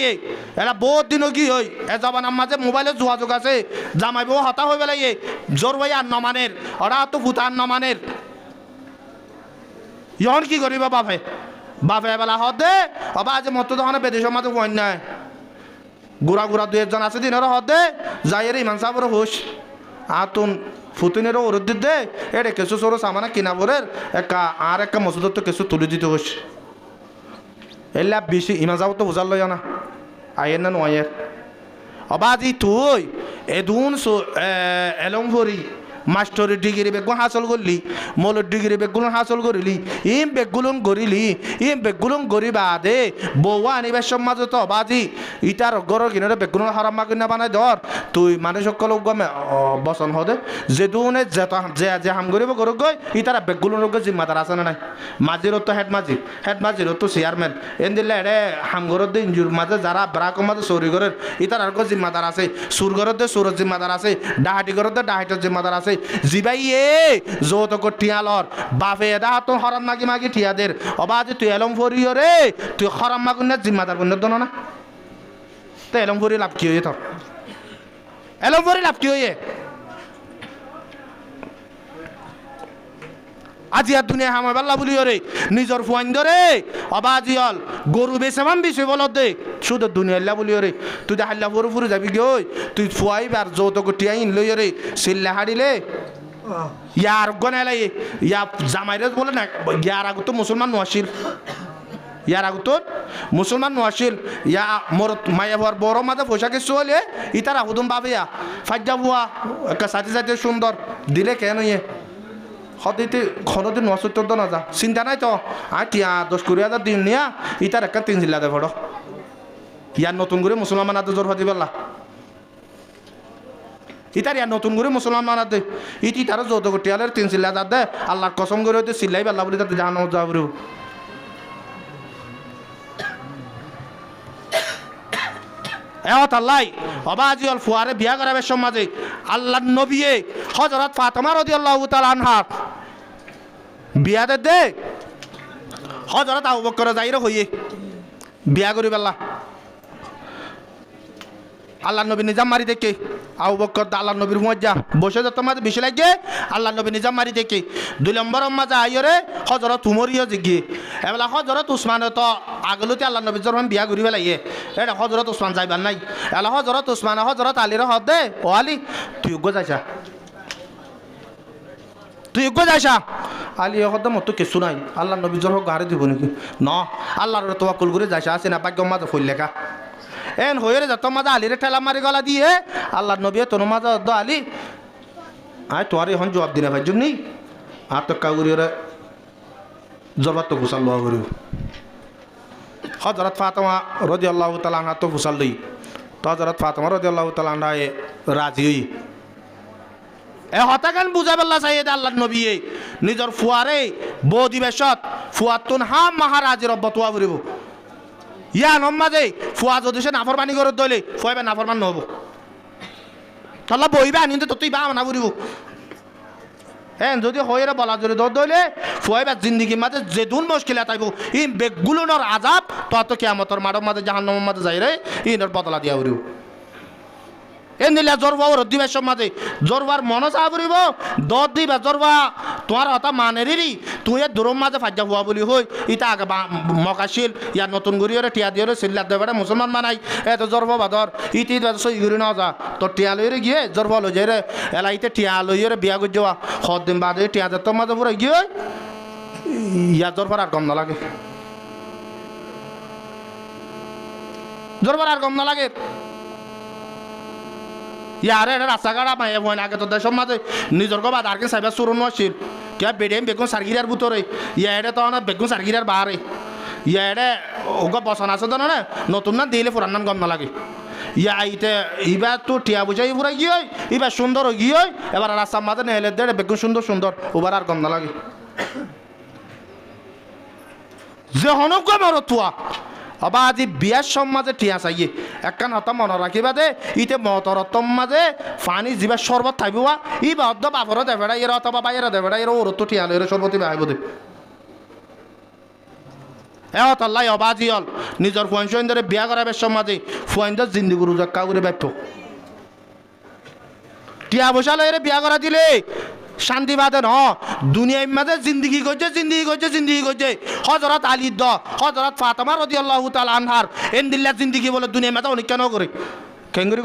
এরা বহুত দিনও কি হই এ জবান মাঝে মোবাইলে যোগাযোগ আছে জামাই বউ হতা হয়ে পেলাই জোর ভাই আর নমানের ওরা তো ভূতান নমানের ইহন কি করিবা বাপে বাপে বেলা হদ দে অবা আজ মতো তখন বেদেশের মাঝে হইন নাই গুড়া গুড়া দু একজন আছে দিনের হদ দে যাই রে ইমান সাবর হুস আতুন ফুতুনেরও ওরদ দে এরে কেসু সরো সামানা কিনা বরের একা আর একটা মসুদর তো কেসু তুলে দিতে হুস এলা বেশি ইমান যাবো তো বুঝার লয় না আয়ের না নয়ের অবাজি তুই এদুন এলম ভরি মাস্টরের ডিগ্রি বেগুন হাসল করলি মলের ডিগ্রি বেগুন হাসল করিলি ইম বেগুলুন করিলি ইম বেগুলুন করি বাদে বউয়া আনিবার সমাজ তো বাজি ইটার গরর কিনারে বেগুন হারাম মাগুনা বানাই ধর তুই মানুষ সকল গমে বসন হদে যেদুনে যে হাম করিব গরক গই ইতারা বেগুলুন জিম্মাদার আছে না নাই মাঝির তো হেড মাঝির তো চেয়ারম্যান এন দিলে এড়ে হাম গরর দিন জুর মাঝে যারা ব্রাক মাঝে চৌরি ঘরের ইতার জিম্মাদার আছে সুর ঘরের দে সুরের জিম্মাদার আছে ডাহাটি ঘরের দে ডাহাটির জিম্মাদার আছে জিবাই যৌত টিয়ালর বাপে এদা তো হরাম মাগি মাগি টিয়াদের অবাজ তুই এলম ফরিও রে তুই হরাম মাগুনের জিম্মাদার বন্য দন না তো এলম ফরি লাভ কি হয়ে তোর এলম ফরি লাভ কি হয়ে আজি আর দুনিয়া হামাই পাল্লা বলি রে নিজর ফুয়াইন ধরে অবাজি হল গরু বেসামান বিষয় বল দে শুধু দুনিয়া বলি রে তুই হাল্লা ফুরু ফুরু যাবি গই তুই ফুয়াই আর যৌত টিয়াইন লই রে সিল্লা হারিলে ইয়ার গনালাই ইয়া জামাইরে বলে না ইয়ার আগত মুসলমান নওয়াশিল ইয়ার আগত মুসলমান নওয়াশিল ইয়া মোর মায়া হওয়ার বড় মাঝে পোশাকে চলে ইতারা হুদুম বাবিয়া ফাজ্জা বুয়া একটা সাথে সাথে সুন্দর দিলে কেন ইয়ে হতে খরতে নসত্তর না যা চিন্তা নাই তো আর টিয়া 10-20,000 দিন নিয়া ইতার একটা 3 জিল্লা দে ভড় ইয়ার নতুন করে মুসলমান আদে জোর হতে পারলা ইতার ইয়ার নতুন করে মুসলমান আদে ইতি তার যৌত টিয়ালের 3 জিল্লা দে আল্লাহর কসম করে হইতে সিল্লাই পারলা বলে তাতে জাহান্নামে যাবো রে আল্লাহ অবাজি অল ফুয়ারে বিয়া করাবের সমাজে আল্লাহর নবী হযরত ফাতেমা রাদিয়াল্লাহু তাআলা আনহা বিয়া দে হযরত আবু বকর যাইরে হইয়ে বিয়া করি বেলা আল্লাহর নবী নিজাম মারি দেখে আবু বকর আল্লাহর নবীর মজ্জা বসে যত মাঝে বেশি লাগে আল্লাহর নবী নিজাম মারি দেখে 2 নম্বর মাঝে আইরে হযরত উমরিয়া জিগি এবেলা হযরত উসমান তো আগলতে আল্লাহর নবী যখন বিয়া করি বেলাইয়ে এটা হযরত উসমান যাইবার নাই এলা হযরত উসমান হযরত আলীর হদ দে ও আলী তুই যাইছা তুই যাইছা আলী হদ মতো কিছু নাই আল্লাহর নবী যখন গাড়ি দিব নাকি ন আল্লাহর তাওয়াক্কুল করে যাইছা আছে না ভাগ্য মাঝে ফুল লেখা এন হয়ে যত মাঝে আলিরে ঠেলা মারি গলা দিয়ে আল্লাহর নবী তোর মাঝে দ আলী আয় তোর এখন জবাব দিনে ভাই জন্য আর তো কাউরিরে জবাব তো ঘুষাল লওয়া করি হযরত ফাতেমা রাদিয়াল্লাহু তাআলা আনহা তো ঘুষাল দিই তো হযরত ফাতেমা রাদিয়াল্লাহু তাআলা আনহা রাজি হই এ হতাকান বুঝা বেলা চাই আল্লাহর নবী নিজর ফুয়ারে বদিবেশত ফুয়াতুন হাম মহারাজের অব্বতুয়া করিব ইয়া নমাজে ফুয়া যদি সে নাফরমানি করে দইলে ফুয়াবে নাফরমান নহব তাহলে বইবা আনি তো তুই বা মানা করিব হ্যাঁ যদি হয়ে বলা যদি দৌড় দইলে ফুয়াইবা জিন্দিগির মাঝে যেদুন মুশকিল আতাইব ই বেগুলোর আজাব তত কিয়ামতর মাঠের মাঝে জাহান্নামের মাঝে যাই রে ইনর বদলা দিয়া করিব এনিলা জরবা ওর দিবে সমাজে জরবার মন চা ফুরিব দত দিবা জরবা তোমার হতা মানেরি তুই দূরম মাঝে ফাজ্জা হওয়া বলি হই ইটা আগে মকাশিল ইয়ার নতুন গরিয়রে টিয়া দিয়ে সিল্লার দেবে মুসলমান মানাই এত জরব বাদর ইতি সই ঘুরি না যা তোর টিয়া লইরে গিয়ে জরব লই যায় রে এলাইতে টিয়া লইরে বিয়া করে যাওয়া সদ দিন বাদে টিয়া তোর মাঝে পুরো গিয়ে ইয়া জরবার আর কম না লাগে জরবার আর কম না লাগে ইয়ারে এটা রাস্তাঘাট মাইয়া বই আগে তো দেশের মাঝে নিজের গো বাদ আর কে সাইবার সুরন আসছিল কে বেডেম বেগুন সারগিরার ভিতরে ইয়ারে তো না বেগুন সারগিরার বাহারে ইয়ারে ওগো বসন আছে তো না নতুন না দিলে পুরান নাম গম না লাগে ইয়া আইতে ইবার তো টিয়া বুঝাই পুরা গিয়ে ইবার সুন্দর গিয়ে এবার রাস্তার মাঝে নেলে দেড় বেগুন সুন্দর সুন্দর ওবার আর গম না লাগে যে হনক মর তুয়া অবা আজি বিয়ার সমাজে টিয়া চাইয়ে একখান হতা মনে রাখিবা দে ইতে মতরতম মাঝে ফানি যিবা শরবত থাকবা ই বাদ্য বাপর দেবেড়া এর অথবা বাইরে দেবেড়া এর ওর তো টিয়া লইরে শরবতই বাহাইব দে এলাই অবাজি হল নিজের ফুয়ান ধরে বিয়া করাবের সমাজে ফুয়ানদের জিন্দিগি রুজাক্কা করে ব্যর্থ টিয়া বসা লইরে বিয়া করা দিলে শান্তি বাদে ন দুনিয়ার মাঝে জিন্দিগি করছে হযরত আলী দ হযরত ফাতেমা রাদিয়াল্লাহু তাআলা আনহার এন্দিল্লা জিন্দিগি বলে দুনিয়ার মাঝে অনেক কেন করে কেঙ্গুরি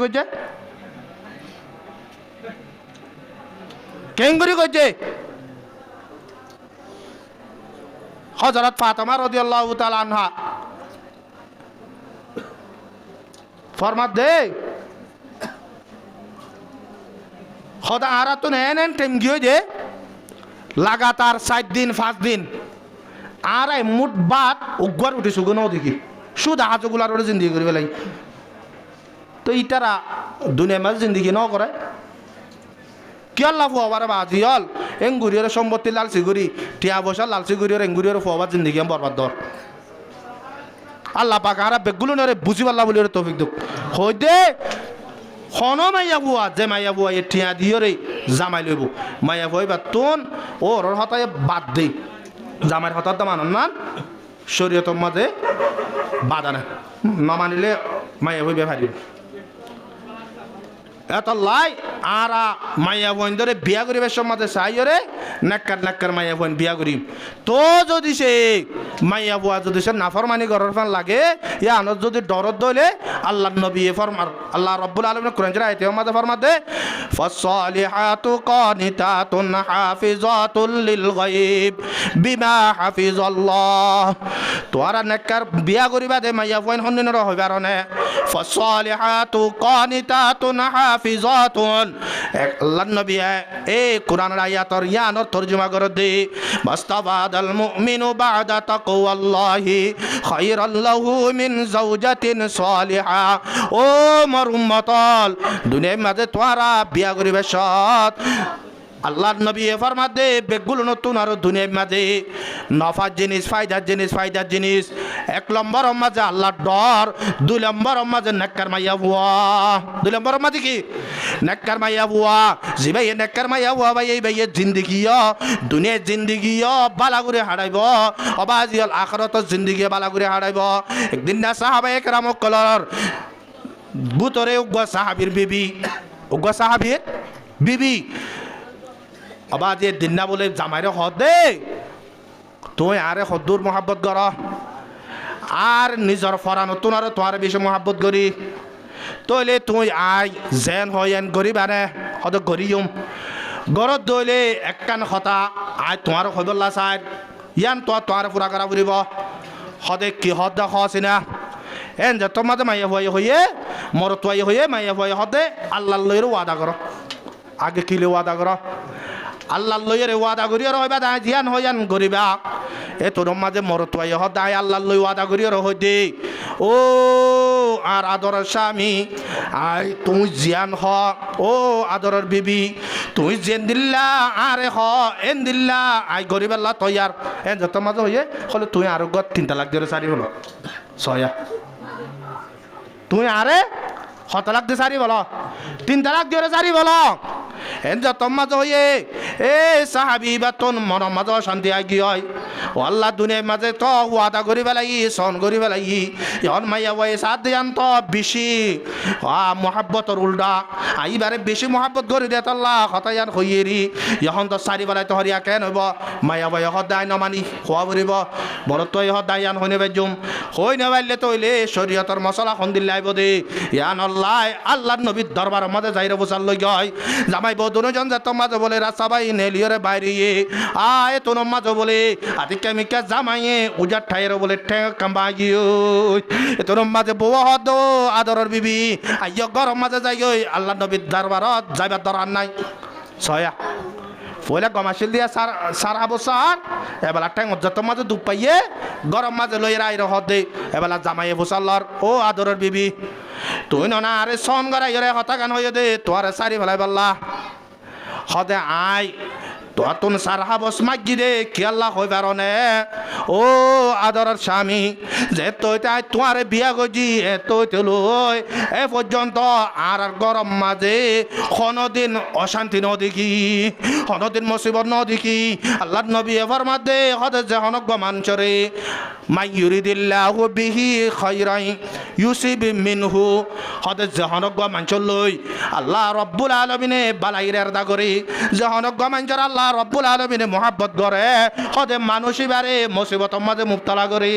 করছে হযরত ফাতেমা রাদিয়াল্লাহু তাআলা আনহা ফরমাত দে খোদা আরা তো নেন টাইম গিয়ে যে লাগাতার 7 দিন 5 দিন আর এই মুঠ বাদ উগ্র উঠে সুগুনও দেখি শুধু আজগুলার ওরে জিন্দিগি করে ফেলাই তো ইটারা দুনিয়ার মাঝে জিন্দিগি ন করে কি আল্লাহ ফুয়াবার বাজি হল এঙ্গুরিয়র সম্পত্তি লালসি করি টিয়া বসা লালসি করিয়র এঙ্গুরিয়র ফুয়াবার জিন্দিগি বরবাদ দর আল্লাহ পাক আর বেগুলো নরে বুঝি পাল্লা বলি তৌফিক দুঃখ হই দে খন মাইয়া বুয়া যে মাইয়া বুয়া এ টিয়া দিয়ে রে জামাই লইব মাইয়া বুয়াই বা তোন ওর হতায় বাদ দে জামাইয়ের হতার দাম আনন্দ না শরীয়তের মাঝে বাধা না মানিলে মাইয়া বই বেফারি এত লাই আর মাইয়া বোন ধরে বিয়া করিবার সমাজে চাইরে নাক্কার মাইয়া বোন বিয়া করি তো যদি সে মাইয়া বুয়া যদি সে নাফরমানি ঘরের ফান লাগে ইয়া আনত যদি ডরত দইলে আল্লাহ নবী ফরমার আল্লাহ রাব্বুল আলামিন কোরআন জেরা আয়াতে মাঝে ফরমাতে ফাসসালিহাতু কানিতাতুন হাফিজাতুল লিল গায়ব বিমা হাফিজাল্লাহ তোরা নাক্কার বিয়া করিবা দে মাইয়া বোন হন্নিনর হইবার নে ফাসসালিহাতু কানিতাতুন হাফিজাতুন আল্লাহ নবী এ কোরআনের আয়াতর ইয়ানর তরজমা করে দে মাস্তাবাদাল মুমিনু বাদা তাকওয়াল্লাহি খায়রাল লাহু মিন যাওজাতিন সালিহা ও মোর উম্মতল দুনিয়ার মাঝে তোরা বিয়া করিবে সৎ আল্লাহর নবী ফরমাত দে বেগুলো নতুন আর দুনিয়ার মাঝে নফার জিনিস ফায়দার জিনিস 1 নম্বর মাঝে আল্লাহর ডর 2 নম্বর মাঝে নেককার মাইয়া বুয়া 2 নম্বর মাঝে কি নেককার মাইয়া বুয়া জি ভাই নেককার মাইয়া বুয়া ভাই এই ভাইয়ের জিন্দেগি দুনিয়ার জিন্দেগি বালা করে হারাইব অবাজি হল আখিরাতের জিন্দেগি বালা করে হারাইব একদিন না সাহাবায়ে কেরাম কলর বুতরে উগ্র সাহাবীর বিবি আবার যে দিন না বলে জামাইরে হদ দে তুই আরে হদ্দুর মহাব্বত কর আর নিজের ফরা নতুন আর তোমার বেশি মহাব্বত করি তইলে তুই আই জেন হয়েন গরিব আনে হদ গরিয়ম গরত দইলে একখান হতা আই তোমার হইবল্লা চাই ইয়ান তোমার পুরা করা ফুরিব হদে কি হদ দেখ চিনা এন যে তোমার মাইয়া হয়ে মর তুয়াই হয়ে মাইয়া হদে আল্লাহ লইয়ের ওয়াদা কর আগে কিলে ওয়াদা কর আল্লাহ লইয়ের ওয়াদা করিয়া রহবা দায় জিয়ান হইয়ান গরিবা এ তোর মাঝে মরতুয়াই হ দায় আল্লাহ লই ওয়াদা করিয়া রহ দে ও আর আদরের স্বামী আই তুই জিয়ান হ ও আদরের বিবি তুই জেন দিল্লা আরে হ এন দিল্লা আই গরিব আল্লাহ তৈয়ার এন যত মাঝে হইয়ে হলে তুই আরো গত 3 তালাক দিয়ে সারি হলো 6 তুই আরে 7 তালাক দিয়ে সারি বলো 3 তালাক দিয়ে সারি বলো এন যত মাঝে হইয়ে এ সাহাবি বা তোর মন মাঝে শান্তি আগি হয় ও আল্লাহ দুনিয়ার মাঝে তো ওয়াদা করি পেলাই সন করি পেলাই এখন মাইয়া বয়ে সাথ দিয়ান তো বেশি মহাব্বতর উল্টা আইবারে বেশি মহাব্বত করি দে আল্লাহ হতায়ান হইয়েরি এখন তো চারি বেলায় তো হরিয়া কেন হইব মাইয়া বয়ে সদায় নমানি খোৱা ফুৰিব বৰত তই সদায় ইয়ান হৈ নেবাজুম হৈ নেবাইলে তৈলে শরীয়তর মশলা খন দিলে আইব দে ইয়ান আল্লাহ আল্লাহর নবীর দরবারের মাঝে যাইরে বসার লই গয় জামাই বউ দুজন যে তোমার বলে রাস্তা বাই নেলিয়রে বাইরে আয় তোর মাঝে বলে আতিকা মিকা জামাইয়ে উজার ঠাইরে বলে ঠেং কাম্বাইও তোর মাঝে বউ হদ আদরের বিবি আইয় গরম মাঝে যাই গই আল্লাহর নবীর দরবারত যাইবার দরকার নাই ছয়া পয়লা গমাশিল দিয়া সার আবসার এবেলা ঠেং যত মাঝে দুপ পাইয়ে গরম মাঝে লই রাইর হদে এবেলা জামাইয়ে বসাল্লার ও আদরের বিবি তুই না আরে সন গড়াই রে হতা গান হইয়ে দে তোর সারি ফেলাই পাল্লা হদে আই তোর সার হাবস মাগি দে কি আল্লাহ হইবার নে ও আদরের স্বামী যে তুই তাই তোমার বিয়া গজি তুই লই এ পর্যন্ত আর গরম মাঝে কোনদিন অশান্তি নদিকি কোনদিন মুসিবত নদিকি আল্লাহ নবী এবার মাঝে হদে যে হনক মানচরে মাই ইউরিদিল্লাহু বিহি খায়রান ইউসিব মিনহু হদে যে হনক মানচর লই আল্লাহ রব্বুল আলামিনে বালাইরের দা করে যে হনক মানচর আল্লাহ রব্বুল আলামিনে মোহাব্বত করে হদে মানুষই বারে মুসিবতের মাঝে মুবতলা করে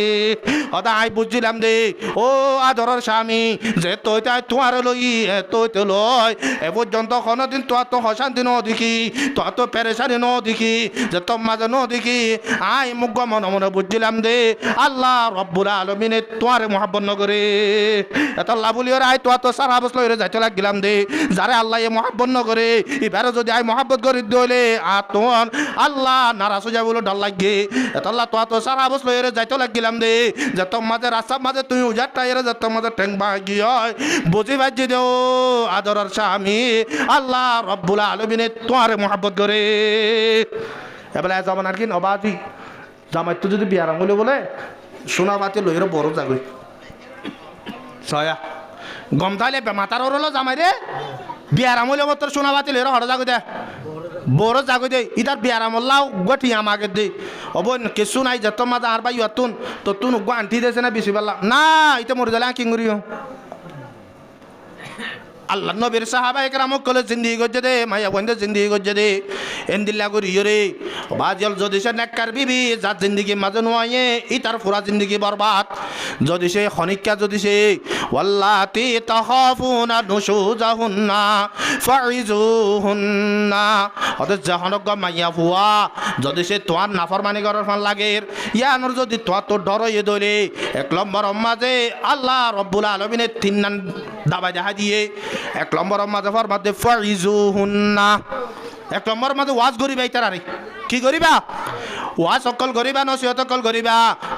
হদে আই বুঝছিলাম দে ও আদরের স্বামী যে তুই তাই তোমার লই তুই তো লই এ পর্যন্ত কোনদিন তোর তো অশান্তি ন দেখি তোর তো পেরেশানি ন দেখি যে তোর মাঝে ন দেখি আই মুখ মনে মনে বুঝছিলাম দে আল্লাহ রব্বুল আলামিনে তোমার মোহাব্বত নগরে এত লাভুলিও আই তোর তো সারা বছর লইরে যাইতে লাগিলাম দে যারে আল্লাহ এ মোহাব্বত নগরে এবারে যদি আই মোহাব্বত করি দইলে আর তোমার আল্লাহ নারাজ হয়ে যাবে বলে ডর লাগে এত আল্লাহ তোর তো সারা বছর লইরে যাইতে লাগিলাম দে যে তোর মাঝে রাস্তার মাঝে তুমি উজার টাইরে যে তোর মাঝে ঠেং ভাগি হয় বুঝি ভাজি দেও আদরের স্বামী আল্লাহ রব্বুল আলামিনে তোমার মোহাব্বত করে এবেলা যাবেন আর কি নবাদি জামাই তো যদি বিয়ার আঙুলে বলে সোনা বাতি লইরে বড় যাগই ছয়া গম তাইলে মাতার ওরলো জামাই রে বিয়ার আমলে মতো সোনা বাতি লইরে হড় যাগই দে বড় যাগই দে ইতার বিয়ার আমল্লাও গটি আমাকে দে অব কিছু নাই যত মাঝে আর বাই তুন তো তুন আন্টি দেছে না বেশি বেলা না এটা মরে গেলে কি করিও আল্লাহ নবীর সাহাবা একরামক কলে জিন্দিগি গজ্জে দে মাইয়া বন্ধে জিন্দিগি গজ্জে দে এন্দিল্লা করি রে বাজল যদি সে নেককার বিবি যার জিন্দিগি মাঝে নোয়ে ইতার পুরা জিন্দিগি বরবাদ যদি সে খনিকা যদি সে ওয়াল্লাতি তাখাফুনা নুশুজাহুন্না ফাইজুহুন্না অত জাহানক মাইয়া ফুয়া যদি সে তোয়ার নাফরমানি করার ফান লাগে ইয়ানোর যদি তোয়ার তো ডরয়ে দলে এক নম্বর মাঝে আল্লাহ রব্বুল আলামিনের তিন নাম দাবা দেখা দিয়ে এক নম্বর মাঝে ফরমাতে ফাইজুহুন্না এক নম্বর মাঝে ওয়াজ করিবা ইতার আরে কি করিবা ওয়াজ অকল করিবা নসিহত অকল করিবা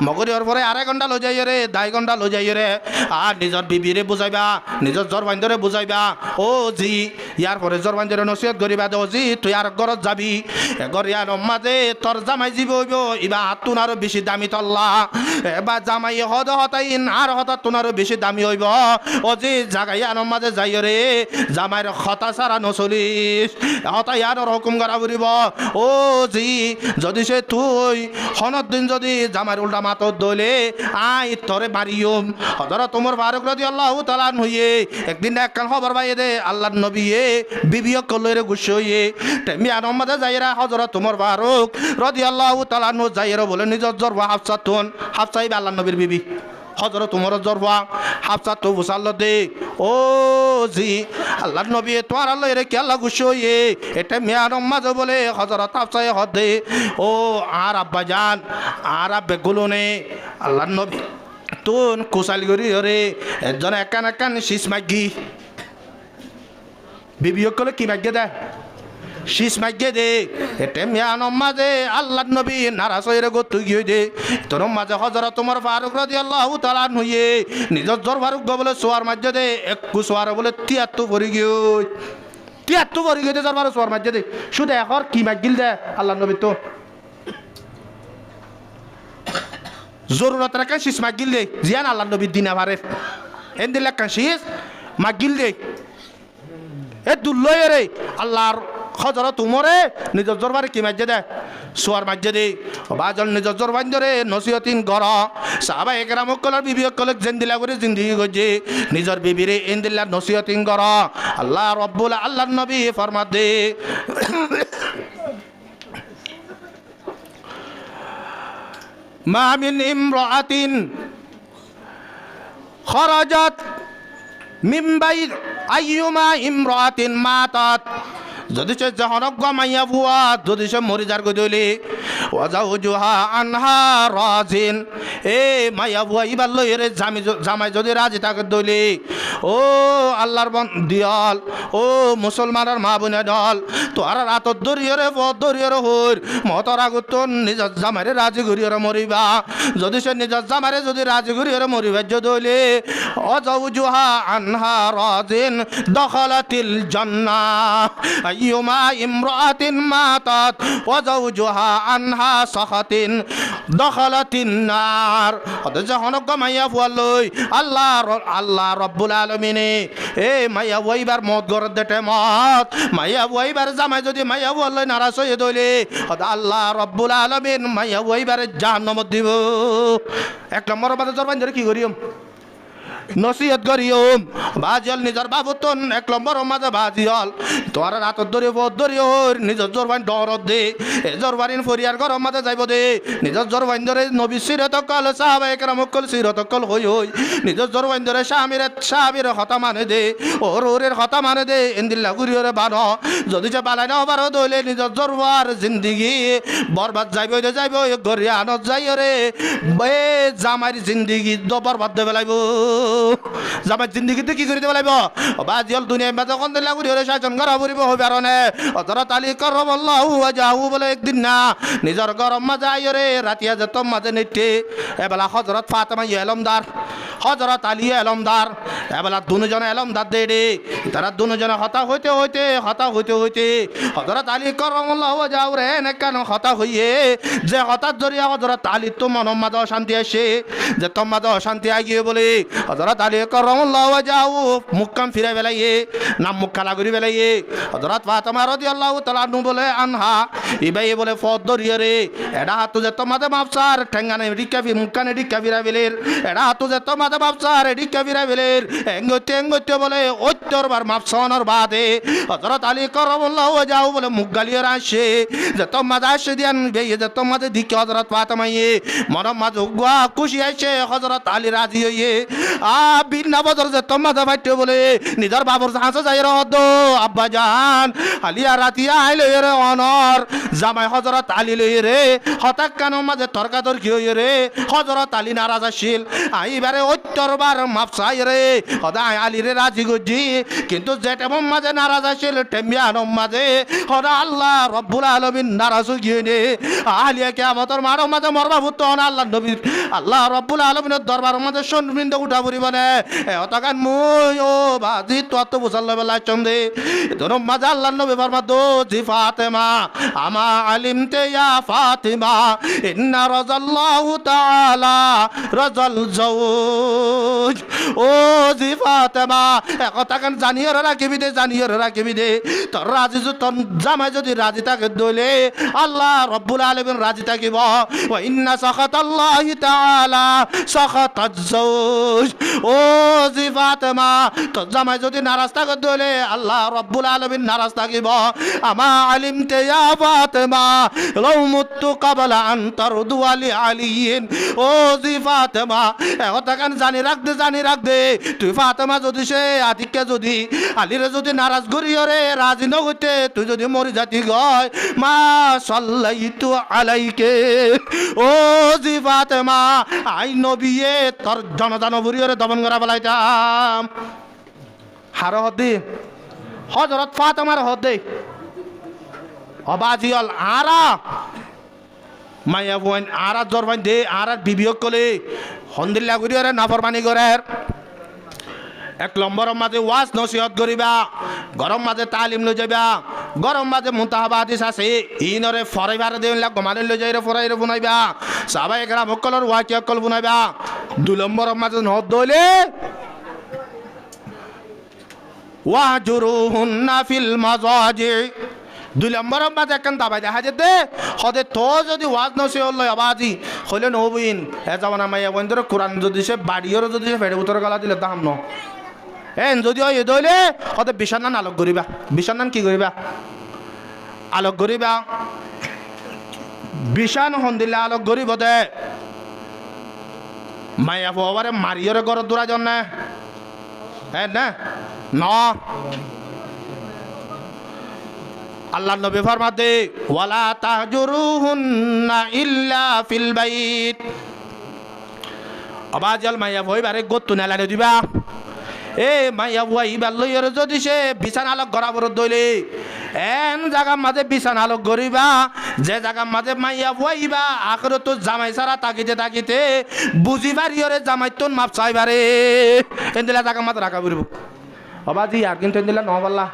মগরিয়র পরে আড়াই ঘন্টা লৈ যাই রে 2 ঘন্টা লৈ যাই রে আর নিজর বিবিরে বুঝাইবা নিজর জ্বর বান্ধরে বুঝাইবা ও জি ইয়ার পরে জ্বর বান্ধরে নসিহত করিবা দে ও জি তুই আর ঘরত যাবি এগর ইয়ার মাঝে তোর জামাই জীব হইব ইবা তুন আরো বেশি দামি তল্লা এবার জামাই হদ হতাইন আর হঠাৎ তুন আরো বেশি দামি হইব ও জি জাগাই ইয়ার মাঝে যাই রে জামাইর হতা সারা নচলিস হতাই আর হুকুম করা ফুরিব ও জি যদি সে তুই হনত দিন যদি জামাইর উল্টা মাতত দলে আই তরে মারিও ধরো তোমার ফারুক রাদিয়াল্লাহু তাআলা হইয়ে একদিন একখান খবর পাইয়ে দে আল্লাহর নবীয়ে বিবিও কলরে গুছ হইয়ে তেমি আনমাদে যাইরা হযরত তোমার ফারুক রাদিয়াল্লাহু তাআলা যাইরা বলে নিজর জরবা হাফসাতুন হাফসাই আল্লাহর নবীর বিবি হযরত তোমার জরবা হাফসা তো বুসাল্ল দে ও জি আল্লাহর নবী তোমার আল্লাহ রে কি আল্লাহ গুছ হইয়ে এটা মিয়ার মাঝে বলে হযরত হাফসাই হদে ও আর আব্বা জান আর আব্বে গুলোনে আল্লাহর নবী তুন কুশাল গরি রে একজন একান একান শীষ মাগি বিবিও কলে কি মাগি দে শীষ মাগিয়ে দে এটা মিয়ান মাঝে আল্লাহর নবী নারাজ হয়ে গো তুই গিয়ে দে তোর মাঝে হযরত তোমার ফারুক রাদিয়াল্লাহু তাআলা হইয়ে নিজর জর ফারুক বলে সোয়ার মাঝে দে এক কুসওয়ার বলে 73 পড়ি গিয়ে 73 পড়ি গিয়ে জর ফারুক সোয়ার মাঝে দে শুধু এখন কি মাগিল দে আল্লাহর নবী তো জরুরত রাখা শীষ মাগিল দে জিয়ান আল্লাহর নবী দিনা পারে এন্দিল রাখা শীষ মাগিল দে এ দুল্লয় রে আল্লাহর হজরত উমরে নিজের জোরবারে কি মাঝে দে সোয়ার মাঝে দে বাজল নিজের জোর বান্ধরে নসিহতিন গর সাহাবা একরাম কলর বিবি কলক জিন্দিলা করে জিন্দিগি গজে নিজের বিবিরে ইন্দিল্লা নসিহতিন গর আল্লাহ রব্বুল আল্লাহ নবী ফরমাত দে মা মিন ইমরাতিন খরাজাত মিন বাইত আইয়ুমা ইমরাতিন মাতাত যদি সে জহনক মাইয়া বুয়া যদি সে মরি যার গদলি ওয়াজাউজুহা আনহা রাজিন এ মাইয়া বুয়া ইবার লইরে জামাই যদি রাজি থাকে দলি ও আল্লাহর দিয়াল ও মুসলমানের মা বোনে দল তোর রাত দরিয়রে দরিয়রে হইর মতর আগত নিজের জামাইরে রাজি ঘুরিয়রে মরিবা যদি সে নিজের জামাইরে যদি রাজি ঘুরিয়রে মরিবা যদি ওয়াজাউজুহা আনহা রাজিন দখালাতিল জান্নাহ আইয়ুমা ইমরাতিন মাতাত ওয়া যাওজুহা আনহা সাখাতিন দখালাতিন নার অথচ হনক মাইয়া ফুয়ালই আল্লাহ রব্বুল আলামিনে এ মাইয়া ওইবার মত গরদ দেটে মত মাইয়া ওইবার জামাই যদি মাইয়া ফুয়ালই নারাজ হয়ে দইলে আল্লাহ রব্বুল আলামিন মাইয়া ওইবার জাহান্নামত দিব এক নম্বর বাদে জরবান ধরে কি করিম নসিহত করিম বাজিয়াল নিজের বাবুতন এক নম্বর মাঝে বাজিয়াল তোর রাত ধরিও নিজের জোরবাইন ডরত দে এ জোরবাইন ফরিয়ার গরম মাঝে যাইব দে নিজের জোরবাইন ধরে নবী সিরতকল সাহাবা একরামকল সিরতকল হই নিজের জোরবাইন ধরে সাহাবীর হতা মানে দে ওরের হতা মানে দে ইন্দিল্লা গুরিয়রে বানো যদি সে বালাই না পারো দইলে নিজের জোরবার জিন্দিগি বরবাদ যাইব গরিয়া আনত যাই রে বে জামাইর জিন্দিগি বরবাদ দেবে লাইব জামাই জিন্দিগিতে কি করে দেব লাগব বাজিয়াল দুনিয়া মাঝে কোন দিন লাগু রে শাসন করা পড়িব হবে আর নে হযরত আলী কারামাল্লাহু ওয়াজহু বলে একদিন না নিজের গরম মাঝে আইরে রাতিয়া যেত মাঝে নেটে এবেলা হযরত ফাতেমা এলমদার হযরত আলী এলমদার এবেলা দুজনে এলমদার দে রে তারা দুজনে হতা হইতে হযরত আলী কারামাল্লাহু ওয়াজহু রে নে কেন হতা হইয়ে যে হতার জরিয়া হযরত আলী তো মনের মাঝে শান্তি আসে যে তোর মাঝে শান্তি আগিয়ে বলে হযরত আলী কারামাল্লাহু ওয়াজহু মুক্কাম ফিরে বেলাইয়ে নাম মুখ খালা করি বেলাইয়ে হযরত ফাতেমা রাদিয়াল্লাহু তাআলা আনহু বলে আনহা ইবাই বলে ফদ দরিয়ে রে এডা হাতু যে তোমাদের মাপসার ঠেঙ্গানে রিকাবি মুক্কানে রিকাবিরা বেলের এডা হাতু যে তোমাদের মাপসার রিকাবিরা বেলের এঙ্গতে বলে ওত্তরবার মাপসানোর বাদে হযরত আলী কারামাল্লাহু ওয়াজহু বলে মুখ গালিয়ে আসে যে তোমাদের আসে দিয়ান বেয়ে যে তোমাদের দিকে হযরত ফাতেমায়ে মনম মাঝ গুয়া খুশি আইছে হযরত আলী রাজি হইয়ে বিনা বদর যে তোমাদের বাইতে বলে নিজের বাবুর হাসে যাই রদ আব্বা জান আলিয়া রাতিয়া আইলে রে অনর জামাই হযরত আলী লই রে হঠাৎ কান মাঝে তর্কাতর্কি হই রে হযরত আলী নারাজ আসিল আইবারে অত্তরবার মাপসাই রে হদাই আলী রে রাজি গজি কিন্তু যেটা মাঝে নারাজ আসিল টেমিয়ান মাঝে হদা আল্লাহ রব্বুল আলামিন নারাজ গিয়ে নে আলিয়া কিয়ামতের মারো মাঝে মরবা ভূত আল্লাহ নবী আল্লাহ রব্বুল আলামিনের দরবার মাঝে শোনবৃন্দ উঠা পরিবানে অতকান মুই ও বাজি তো বুঝাল বেলা চন্দে তোর মাঝে আল্লাহ নবী ফরমাতো জি ফাতেমা আমা আলিমতে ইয়া ফাতিমা ইন্না রাজাল্লাহু তাআলা রাজাল জাওজ ও জি ফাতেমা একতাকান জানিয়ে রাখিবি দে তোর রাজি তোর জামাই যদি রাজি থাকে দইলে আল্লাহ রব্বুল আলামিন রাজি থাকিব ওয়া ইন্না সাখাতাল্লাহি তাআলা সাখাতাজ জাওজ ও জি ফাতেমা তোর জামাই যদি নারাজ থাকে দইলে আল্লাহ রব্বুল আলামিন নারাজ থাকিব আমা আলিমতে ইয়া ফাতেমা লাউ মুতু ক্বাবলা আন তারদু আলি আলিয়িন ও জি ফাতেমা একতাকান জানি রাখ দে তুই ফাতেমা যদি সে আতিককে যদি আলীরে যদি নারাজ করিও রে রাজি নগতে তুই যদি মরি জাতি গয় মা সাল্লাইতু আলাইকে ও জি ফাতেমা আই নবিয়ে তোর জনদানবুরিও রে দমন করা বলাইতাম হার হদ্দি হযরত ফাতেমার হদ্দি অবাজিয়াল আরা মাইয়া বোন আরা জরবান দে আরা বিবিয়ক কলে হন্দিল্লা করিও রে নাফরমানি করে এক নম্বর মাঝে ওয়াজ নসিহত করিবা গরম মাঝে তালিম লৈ যাবা গরম মাঝে মুতাহাবা হাদিস আছে ইনরে ফরাইবার দেন লাগ গমালে লৈ যাইরে ফরাইরে বুনাইবা সাহাবা একরাম হকলর ওয়াকিয়া কল বুনাইবা দুই নম্বর মাঝে নহদ দইলে ওয়াজুরুহুন্না ফিল মাজাজি 2 নম্বর মাঝে একখান দাবাই দেখা যেতে হদে তো যদি ওয়াজ নসি হল আবাজি হইলে নবীন এ জামানা মাইয়া বন্ধুর কোরআন যদি সে বাড়িওর যদি সে ফেড়ে উত্তর গলা দিলে দাম ন এন যদি হয় দইলে হদে বিছানান আলোক করিবা বিছানান কি করিবা আলোক করিবা বিছান হন দিলে আলোক করিব দে মাইয়া বাবারে মারিয়রে ঘর দূরা জন না হ্যাঁ না ন আল্লাহ নবী ফরমাতে ওয়ালা তাহজুরুহুন্না ইল্লা ফিল বাইত আবাজাল মাইয়া ভইবারে গত্তু নেলারে দিবা এ মাইয়া ভই বাল্লইর যদি সে বিছানা আলোক গরাবর দইলে এন জায়গা মাঝে বিছানা আলোক গরিবা যে জায়গা মাঝে মাইয়া ভইবা আখরে তো জামাই সারা তাকিতে তাকিতে বুঝিবার ইয়রে জামাই তোন মাপ চাইবারে এন দিলা জায়গা মাঝে রাখা বলব অবাজি আর কিন্তু দিলা নহবাল্লা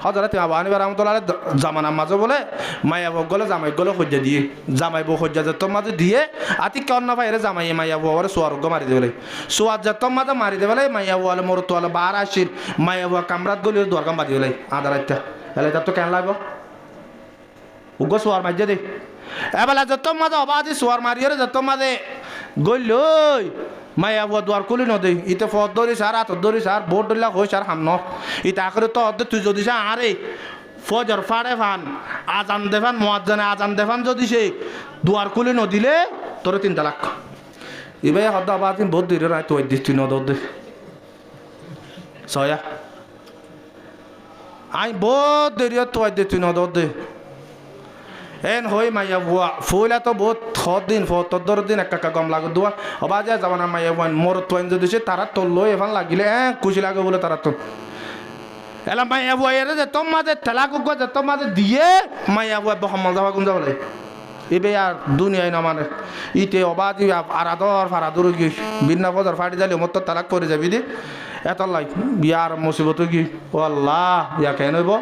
হজরত আবানি রহমতুল্লাহ জামানার মাঝে বলে মাইয়া বউ গলে জামাই গলে সজ্জা দিয়ে জামাই বউ সজ্জা যেতর মাঝে দিয়ে আতি কেন না পাইরে জামাই মাইয়া বউ আরে সোয়ারোগ্য মারি দেবে সোয়ার যেতর মাঝে মারি দেবে মাইয়া বউ আলে মোর তোয়ালে বার আসির মাইয়া বউ কামরাত গলি দরকার মারি দেবে আধা রাতটা এলে তার তো কেন লাগবো উগ্র সোয়ার মারিয়ে দে এবেলা যেতর মাঝে অবাজি সোয়ার মারিয়ে যেতর মাঝে গইল মাইয়া বুয়া দুয়ার খুলি নদী ইতে ফদ ধরিস আর হাতত ধরিস আর বোট ধরলা হইস আর হাম ন ইতে আখরে তো অর্ধে তুই যদি আরে ফজর ফাড়ে ফান আজান দেফান মোয়াজ্জানে আজান দেফান যদি সে দুয়ার খুলি নদিলে তোর 3 লাখ এবার হদ আবার দিন বহুত দূরে রায় তুই দিস তুই নদর দে সয়া আই বহুত দেরি তুই দে তুই নদর দে এন হই মাইয়া বুয়া ফুলা তো বহুত দিন ফতর দিন একা গম লাগো দুয়া অবা যা যাবানা মাইয়া বুয়া মোর তোন যদি সে তারা তো লই এফান লাগিলে খুশি লাগে বলে তারা তো এলা মাইয়া বুয়া এর যে তোম মাঝে তেলাক গো যে তোম মাঝে দিয়ে মাইয়া বুয়া বহমল যাবা কোন যাবলে এবে আর দুনিয়ায় না মানে ইতে অবা দি আরাদর ফারাদুর কি বিনা বদর ফাটি যালে মত তালাক করে যাবি দি এত লাই বিয়ার মুসিবত কি ও আল্লাহ ইয়া কেন হইব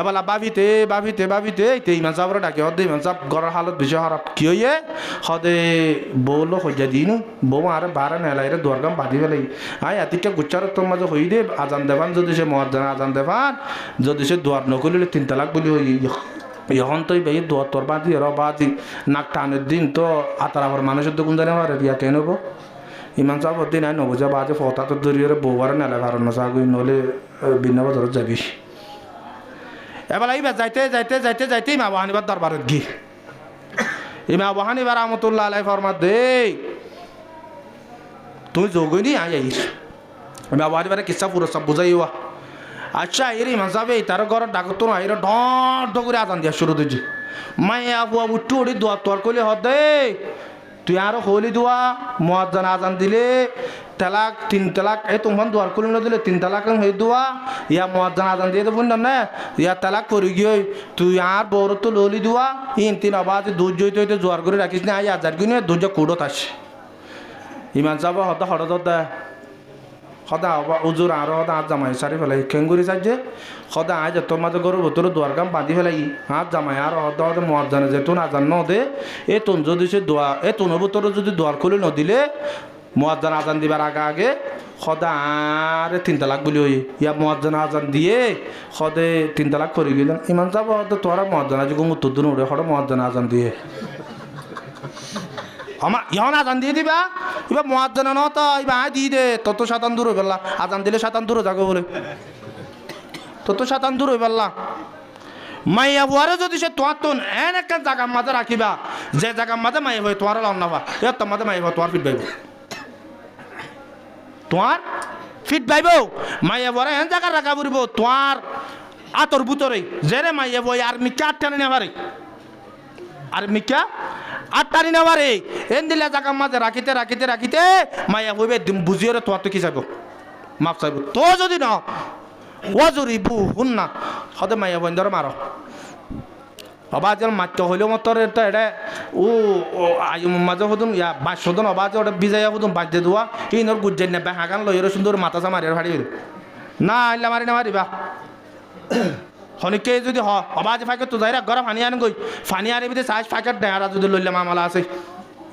এবেলা বাবিতে বাবিতে বাবিতে এইতে ইমান সাহেবরা ডাকে হদে ইমান সাহেব ঘরের হালত বেশি খারাপ কি হইয়ে হদে বউলো হইয়া দিনু বউ আরে বারে নেলাইরে দরগাম বাঁধি ফেলাই আই এতিকে গুচ্ছার তোর মাঝে হই দে আজান দেবান যদি সে মহাজান আজান দেবান যদি সে দুয়ার নকলিলে 3 তালাক বলি হই এখন তো এই দুয়ার তোর বাঁধি এর বাঁধি নাক টানের দিন তো আতার আবার মানুষের তো কোন জানে আর রিয়া কেন হবো ইমান সাহেব দিন আই নবুঝা বাজে ফতা তো ধরিয়ে বউ আরে নেলা কারণ সাগুই নলে বিনা বাজারত যাবিস এবার এইবার যাইতে যাইতে যাইতে যাইতে ইমা আবু হানিফার দরবারত গি ইমা আবু হানিফা রাহমাতুল্লাহ আলাইহি ফরমাত দে তুমি যোগইনি আইস ইমা আবু হানিফারে কিসা পুরো সব বুঝাইওয়া আচ্ছা এর ইমাম সাহেব তার ঘর ডাকত না এর ঢ করে আজান দিয়া শুরু দিছি মাইয়া আবু আবু টুড়ি দোয়া তোর কইলে হদে তুই আরো হলি দোয়া মুয়াজ্জিন আজান দিলে তালাক 3 তালাক এই তোমার দুয়ার খুলে না দিলে 3 তালাক হয়ে দোয়া ইয়া মুয়াজ্জিন আজান দিয়ে দেবুন না ইয়া তালাক করি গিয়ে তুই আর বড় তো ললি দোয়া ইন 3 আবাজ দুধ জইতে হইতে জোয়ার করে রাখিস না আই আজার কিনে দুধ কুড়ত আসে ইমান সাহেব হদা হঠাৎ দা সদা উজুর আর সদা হাত জামাই সারি ফেলাই খেঙ্গুরি চাইছে সদা আজ তোর মাঝে গরুর ভিতরে দুয়ার কাম বাঁধি ফেলাই হাত জামাই আর সদা সদা মুয়াজ্জিনে যে তুন আজান ন দে এ তুন যদি সে দোয়া এ তুনের ভিতরে যদি দুয়ার খুলে নদিলে মুয়াজ্জিন আজান দিবার আগে আগে সদা আরে 3 তালাক বলি হই ইয়া মুয়াজ্জিন আজান দিয়ে সদে 3 তালাক করে গেলেন ইমান যাব তোরা মুয়াজ্জিন আজ গুম উত্তর দিন উড়ে সদা মুয়াজ্জিন আজান দিয়ে আমার ইহন আজান দিয়ে দিবা এবার মুয়াজ্জিন ন তো এবার আয় দিয়ে দে তত শয়তান দূর হয়ে পেলা আজান দিলে শয়তান দূর যাবে বলে তত শয়তান দূর হয়ে পেলা মাইয়া বুয়ারে যদি সে তোমার তো এন একটা জায়গার মাঝে রাখিবা যে জায়গার মাঝে মাইয়া ভাই তোমার লন্নাবা এ তোর মাঝে মাইয়া তোমার ফিট পাইব তোমার ফিট পাইব মাইয়া বুয়ারে এন জায়গা রাখা পড়ব তোমার আতর বুতরে জেরে মাইয়া বই আর মিকা আটটানি না পারে আর মিকা আটটানি না পারে এন দিলে জায়গার মাঝে রাখিতে রাখিতে রাখিতে মাইয়া বইবে বুঝিয়ে তোমার তো কি চাইব মাপ চাইব তো যদি না ওয়াজুরি বু শুন না সদে মাইয়া বন্ধর মার অবাজল মাত্র হইলেও মতর এটা ও আয়ু মাঝে হতুন ইয়া বাস হতুন অবাজে ওটা বিজাইয়া হতুন বাজে দেওয়া এই নর গুজ্জেন নেবে হাগান লইয়ের সুন্দর মাথা চা মারিয়ার ফাড়ি না আইলা মারি না মারিবা শনিকে যদি অবাজে ফাঁকে তো যাই ঘরে ফানি আন গই ফানি আনি বিদে চাইজ ফাঁকের ডেহারা যদি লইলে মামলা আছে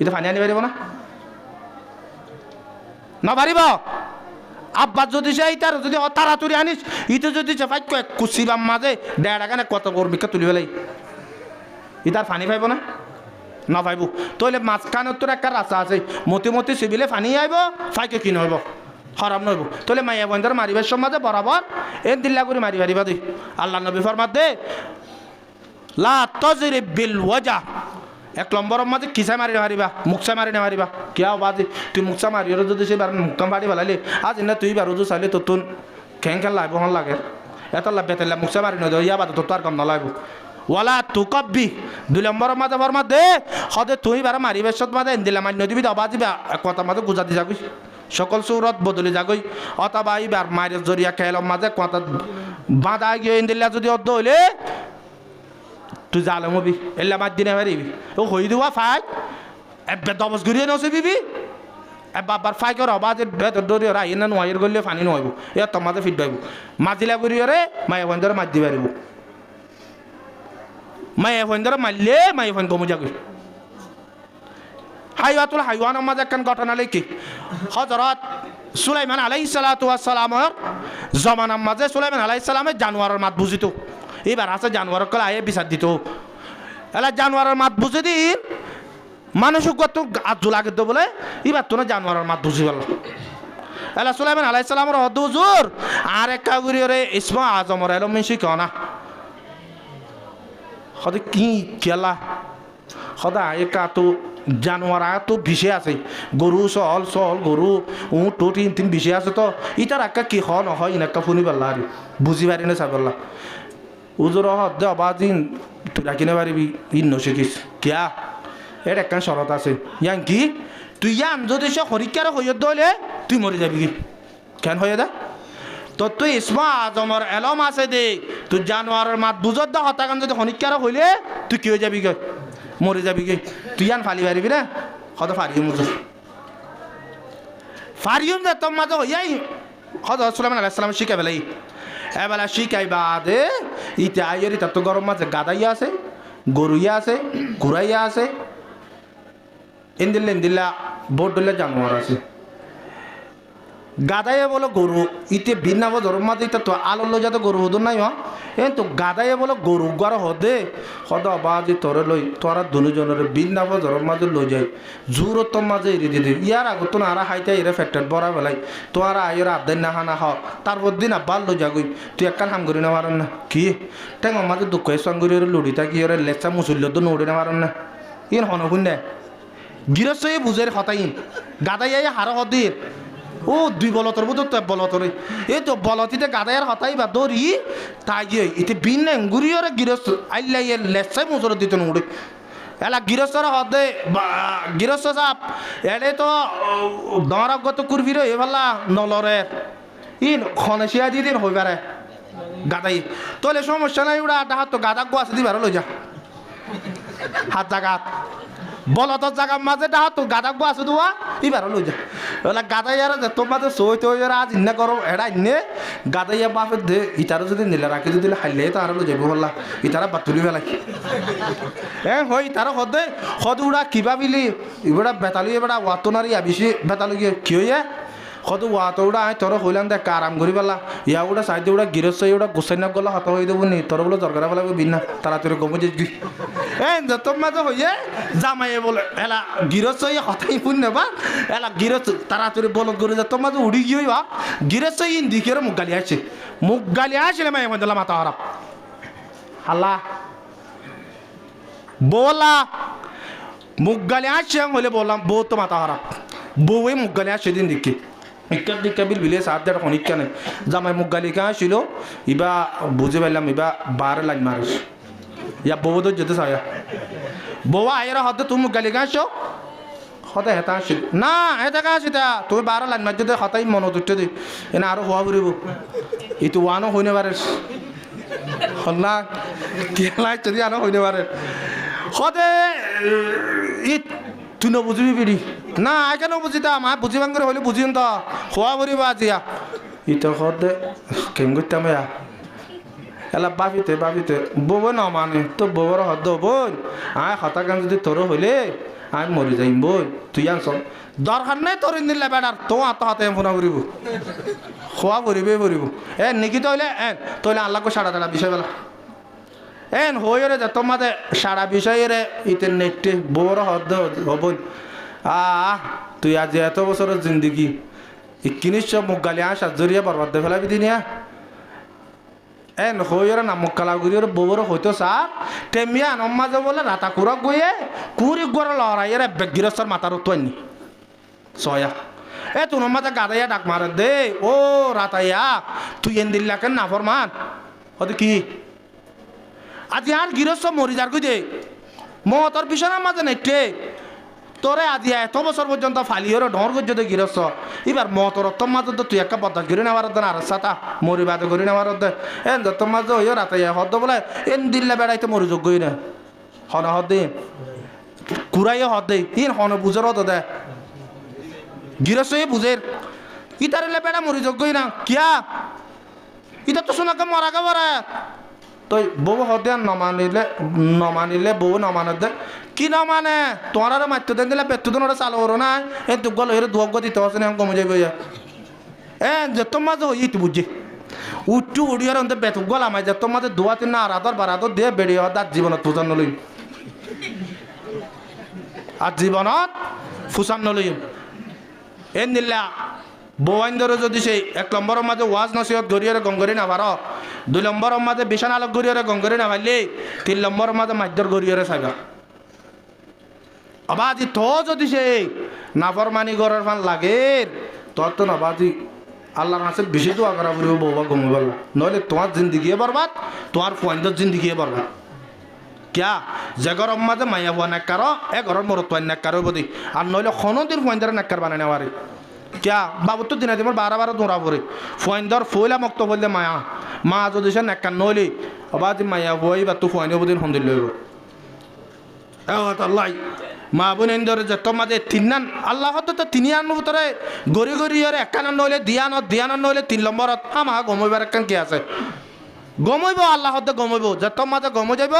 এটা ফানি আনি পারিব না না পারিব আব্বা যদি সে তার যদি তাড়াতাড়ি আনিস ইতে যদি সে ফাইক কুচি বাম মাঝে দেড় এখানে কত গরমিকা তুলি ফেলাই ইতার পানি পাইব না না পাইব তইলে মাঝখানে তোর একটা রাস্তা আছে মতি সিবিলে পানি আইব ফাইকে কি নহব হরাম নহব তইলে মাইয়া বন্ধের মারিবার সমাজে বরাবর এ দিল্লা করে মারি মারিবা দি আল্লাহ নবী ফরমাত দে লা তাজরিব বিল ওয়াজা এক নম্বরের মাঝে কিসা মারি মারিবা মুখসা মারি মারিবা কিয়া বাজি তুই মুখসা মারিও যদি সে বার মুখকাম বাড়ি ভালালি আজ না তুই বারো যদি চাইলে তোর খেং খেল লাগব হন লাগে এত লাভ বেতাইলা মুখসা মারি নয় ইয়া বাদ তোর আর কম নলাগব ওয়ালা তুকব্বি 2 নম্বরের মাঝে ফরমাত দে হদে তুই বার মারিবার সত মাঝে দিলা মান্য দিবি দবা দিবা কথা মাঝে গুজা দি যাগই সকল সুরত বদলি যাগই অথবা এইবার মায়ের জরিয়া খেলাম মাঝে কথা বাঁধা গিয়ে দিল্লা যদি অর্ধ হইলে তুই জালম হবি এল্লা মার দিনে পারিবি ও হই দেওয়া ফাইক এবার দবস ঘুরিয়ে নসে বিবি বাবার ফাইকের অবাজের ভেতর দৌড়ি ওরা আইন না নোয়াইয়ের গড়লে ফানি নহব এ তোমাদের ফিট পাইব মাজিলা ঘুরিয়ে মায়ে ফোন মার দি পারিব মায়ে ফোন মারলে মায়ে ফোন কমে যাবে হাইওয়াতুল হাইওয়ানের মাঝে একখান ঘটনা লিখি হযরত সুলাইমান আলাইহিস সালাতু ওয়াস সালামের জমানার মাঝে সুলাইমান আলাইহিস সালামের জানোয়ারের মাত বুঝিত এবার আছে জানোয়ার কলে আয়ে বিচার দিত এলা জানোয়ারের মাত বুঝে দিন মানুষ কত আজু লাগে তো বলে এবার তো না জানোয়ারের মাত বুঝি গেল এলা সুলাইমান আলাইহিস সালামের হদ হুজুর আর এক কাগুরিরে ইসমা আজমর এলো মিশি কনা হদ কি কেলা হদা একা তো জানোয়ার তো বিষে আছে গরু সল গরু উঠ টো তিন বিষে আছে তো ইটার একা কি হয় নহয় ইনাকা শুনি পারলা আর বুঝি পারি না চাবলা উজুর হদ আবাদিন তুই রাখিনে পারিবি ইন্ন শিখিস কিয়া এর একখান শরত আছে ইয়ান কি তুই ইয়ান যদি সে হরিকার হইয় দলে তুই মরে যাবি কি কেন হয়ে দা তো তুই ইসমা আজমর এলম আছে দে তুই জানোয়ারের মাত বুঝত দা হতাকান যদি হরিকার হইলে তুই কি হয়ে যাবি গে মরে যাবি গে তুই ইয়ান ফালি পারিবি না হয়তো ফারিও মুজুর ফারিও দে তোর মাঝে হইয়াই হয়তো সুলাইমান আলাইহিস সালাম শিখা বেলাই এবেলা শিখাই বাদে ইতে আইয়ের ইতার তো গরম মাঝে গাদাইয়া আছে গরুইয়া আছে ঘুরাইয়া আছে ইন্দিল্লা বোট দিল্লা জানোয়ার আছে গাদাইয়া বলো গরু ইতে ভিন্ন গরম মাঝে ইতা তো আলো যাতে গরু হতো নাই এ তো গাদাইয়া বলো গরু গর হদে হদ বাজি তোরে লই তোরা দুজনের ভিন্ন গরম মাঝে লই যায় জোরত মাঝে এড়ি দিদি ইয়ার আগত তো আরা হাইতে এরা ফেটেট বড়া বেলাই তোরা আইয়ের আদায় না হানা হ তারপর দিন আবার লই যাগই তুই একখান হাম করি না পারেন না কি টেঙ মাঝে দুঃখ সঙ্গরি লড়ি থাকি ওরে লেচা মুসল্য তো নড়ি না পারেন না ইন হনকুন না গিরস্ত বুঝের হতাইন গাদাইয়া হার হদির ও 2 বলতর বুঝো তো বলতরে এই তো বলতিতে গাদায়ার হতাই বা দড়ি তাই ইতে বিন গুড়িওরে গিরস্ত আইলাই লেচাই মুসর দিত নড়ে এলা গিরস্তর হদে গিরস্ত সাপ এড়ে তো দরাগত কুরবির এভালা নলরের ইন খনেশিয়া দিদিন হই পারে গাদাই তোলে সমস্যা নাই ওরা ডাহাত তো গাদা গো আছে দিবার লই যা হাত জাগাত বলতর জায়গার মাঝে ডাহাত তো গাদা গো আছে দুয়া এবার লই যা ওলা গাদাইয়া যে তোমার সই তৈ আজ ইন্না করো এড়া ইন্নে গাদাইয়া বাপে দে ইতারও যদি নিলে রাখি যদি হাইলে তো আরো লই যাবো বললা ইতারা বাতুলি ফেলাই হই তারা হদে হদ উড়া কিবা বিলি এবারা বেতালি এবারা ওয়াতনারি আবিসি বেতালি কি হইয়া হদ ওয়াতো উড়া আয় তোর হইলাম দেখ আরাম করি পেলা ইয়া উড়া সাইডে উড়া গিরস্ত উড়া গোসাই না গলা হত হয়ে দেবো নি তোর বলে দরকার ফেলাবো বিনা তাড়াতাড়ি গমে যাবি যত মাঝে হইয়ে জামাইয়ে বলে এলা গিরস্ত হতাই ফুন নেবা এলা গিরস্ত তাড়াতাড়ি বলত করে যত মাঝে উড়ি গিয়ে গিরস্ত ইন দিকে মুখ গালি আসলে মাই দিলাম মাথা হারাপ হাল্লা বলা মুখ গালি আসছে হলে বললাম বউ তো মাথা হারাপ বউয়ে মুখ গালি আসছে দিন দিকে ইক্কা দিক্কা বিল বিলে সাত দেড় এখন ইক্কা নেই জামাই মুখ গালি কা আসছিল ইবা বুঝে পারলাম ইবা 12 লাইন মারিস ইয়া বউ তো যেতে চায় বউ আয়ের হতে তুমি মুখ গালি কা আসছো হতে হেতা আসছিল না হেতা কা আসি তা তুমি 12 লাইন মার যদি হতাই মন দুটো দি এনে আরো হওয়া ফুরিব ইটো ওয়ানও হইনে পারে হল্লা কেলাই যদি আনো হইনে পারে হতে ই তুই নবুঝবি পিড়ি না আইকে নবুঝি তা মা বুঝিবান করে হইলে বুঝিন তো হওয়া ফুরিব আজিয়া ইটো হতে কেম করতাম এলা বাবিতে বউ ন মানে তো বউর হদ বোন আয় হতা গান যদি তোর হইলে আমি মরি যাইম বই তুই আনছ দরকার নাই তোর দিলে বেড়ার তো হাতে ফোনা করিব খোয়া করিবে করিব নিকি তইলে তইলে আল্লাহকে সাড়া দেলা বিষয় বেলা হইরে যে তোমাদের সারা বিষয়ের ইতের নেটে বড় হদ হব তুই আজ এত বছরের জিন্দগি কিনিস মুখ গালি সাত জড়িয়ে বরবাদ দিয়ে ফেলাবি দিনিয়া হইরে না মুখ কালা গুড়ি বড় হইতো স্যার টেমিয়া নম্মাজে বলে রাতা কুড়ক গইয়ে কুড়ি গড় লড়াই গৃহস্থর মাথার উত্তরনি সয়া তুই নম্মাজে গাদাইয়া ডাক মারে দে ও রাতাইয়া তুই এন দিল্লা কেন না ফরমান হতে কি আজি আর গৃহস্থ মরি যার কই দে মতর পিছনের মাঝে নেটে তোরে আজি এত বছর পর্যন্ত ফালিওর ডর করছে তো গৃহস্থ এবার মতর তোর মাঝে তো তুই একটা বদা ঘিরে নেওয়ার দেন আর সাতা মরি বাদে ঘুরে নেওয়ার দে তোর মাঝে হইও রাতে হদ বলে এন দিল্লা বেড়াইতে মরি যোগ্যই না হন হদ দে কুড়াইও হদ দে ইন হন বুঝের হদ দে গৃহস্থ বুঝের ইতারে বেড়া মরি যোগ্যই না কিয়া ইটা তো শোনাকে মরাকে মরা তই বউ হদে নমানিলে বউ নমানে দে কি নমানে তোমার আর মাত্র দেন দিলে পেট্টু দিন ওরা চালু করো না তুক গল এর দুয়াগ দিতে হচ্ছে না কমে যাবে যে তোমার যে হই বুঝছি উঠু উড়িয়ার অন্তে বেতুক গল আমায় যে তোমাদের দোয়া তিন না আরাদর বারাদর দিয়ে বেড়ে তার জীবনত ফুসান নলই আর জীবনত ফুসান নলই নিলা বৌয়াইন্দরে যদি সেই 1 নম্বরের মাঝে ওয়াজ নসিহত গড়িয়ে গঙ্গরি না পার 2 নম্বরের মাঝে বিছানা আলোক গড়িয়ে গঙ্গরি না পারলে 3 নম্বরের মাঝে মাধ্যর গড়িয়ে চাইবা আবাজি তো যদি সেই নাফরমানি গড়ের ফান লাগে তোর তো নাবাজি আল্লাহর কাছে বেশি দোয়া করা বলবো বৌবা গমে পারবা নইলে তোমার জিন্দিগিয়ে বরবাদ তোমার ফুয়াইন্দর জিন্দিগিয়ে বরবাদ কিয়া যে ঘর মাঝে মাইয়া ফুয়া নাকার ঘরের মরত ফুয়াই নাকার বদি আর নইলে খনদিন ফুয়াইন্দারে নাকার বানাই নেওয়ারে কিয়া বাবু তো দিনা তোমার 12 দৌড়া পড়ে ফুয়াইন্দর ফুইলা মক্ত বললে মায়া মা যদি সে নাকার নইলে অবাদি মাইয়া ফুয়াই বা তো ফুয়াইনে বদিন সন্দিল লইব আল্লাহ মা বোনেন্দরে যে তোমাদের তিনান আল্লাহ তো তিনি আনব তোরে গড়ি গড়ি একান নইলে দিয়ান নইলে 3 নম্বরত আমা গমইবার একান কি আছে গমইব আল্লাহ গমইব যে তোমাদের গমই যাইব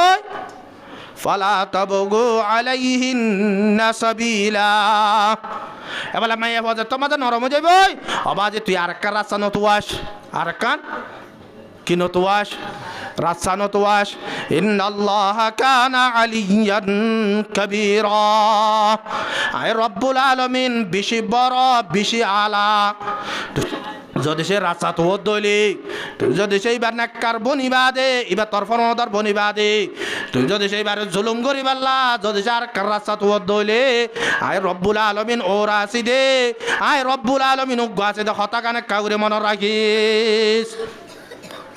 ফালা তাবগু আলাইহিন্না সাবিলা এবারে মাইয়া বাজে তোমাদের নরম যাইব আবাজে তুই আরেকখান রাস্তা নতুয়াস আরেকখান কি নতুয়াস রাস্তা নতুয়াস ইন্নাল্লাহা কানা আলিয়ান কাবীরা আয় রব্বুল আলামিন বেশি বড় বেশি আলা যদি সে রাস্তা তো দইলি তুই যদি সেইবার নাক্কার বনিবা দে এবার তোর ফরমদার বনিবা দে তুই যদি সেইবার জুলুম করি পারলা যদি আর রাস্তা তো দইলে আয় রব্বুল আলামিন ওরা আসি দে আয় রব্বুল আলামিন উগাছে দে হতা কানে কাউরে মনে রাখিস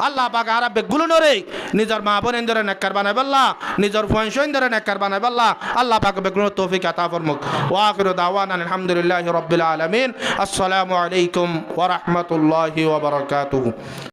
আল্লাহ পাক আর বেগুলো নরে নিজের মা বোনেন্দরে নেককার বানাই বললা নিজের ফুয়াইন্দরে নেককার বানাই বললা আল্লাহ পাক বেগুলো তৌফিক আতা ফরমুক ওয়া আখিরু দাওয়ানা আলহামদুলিল্লাহি রাব্বিল আলামিন আসসালামু আলাইকুম ওয়া রাহমাতুল্লাহি ওয়া বারাকাতুহু।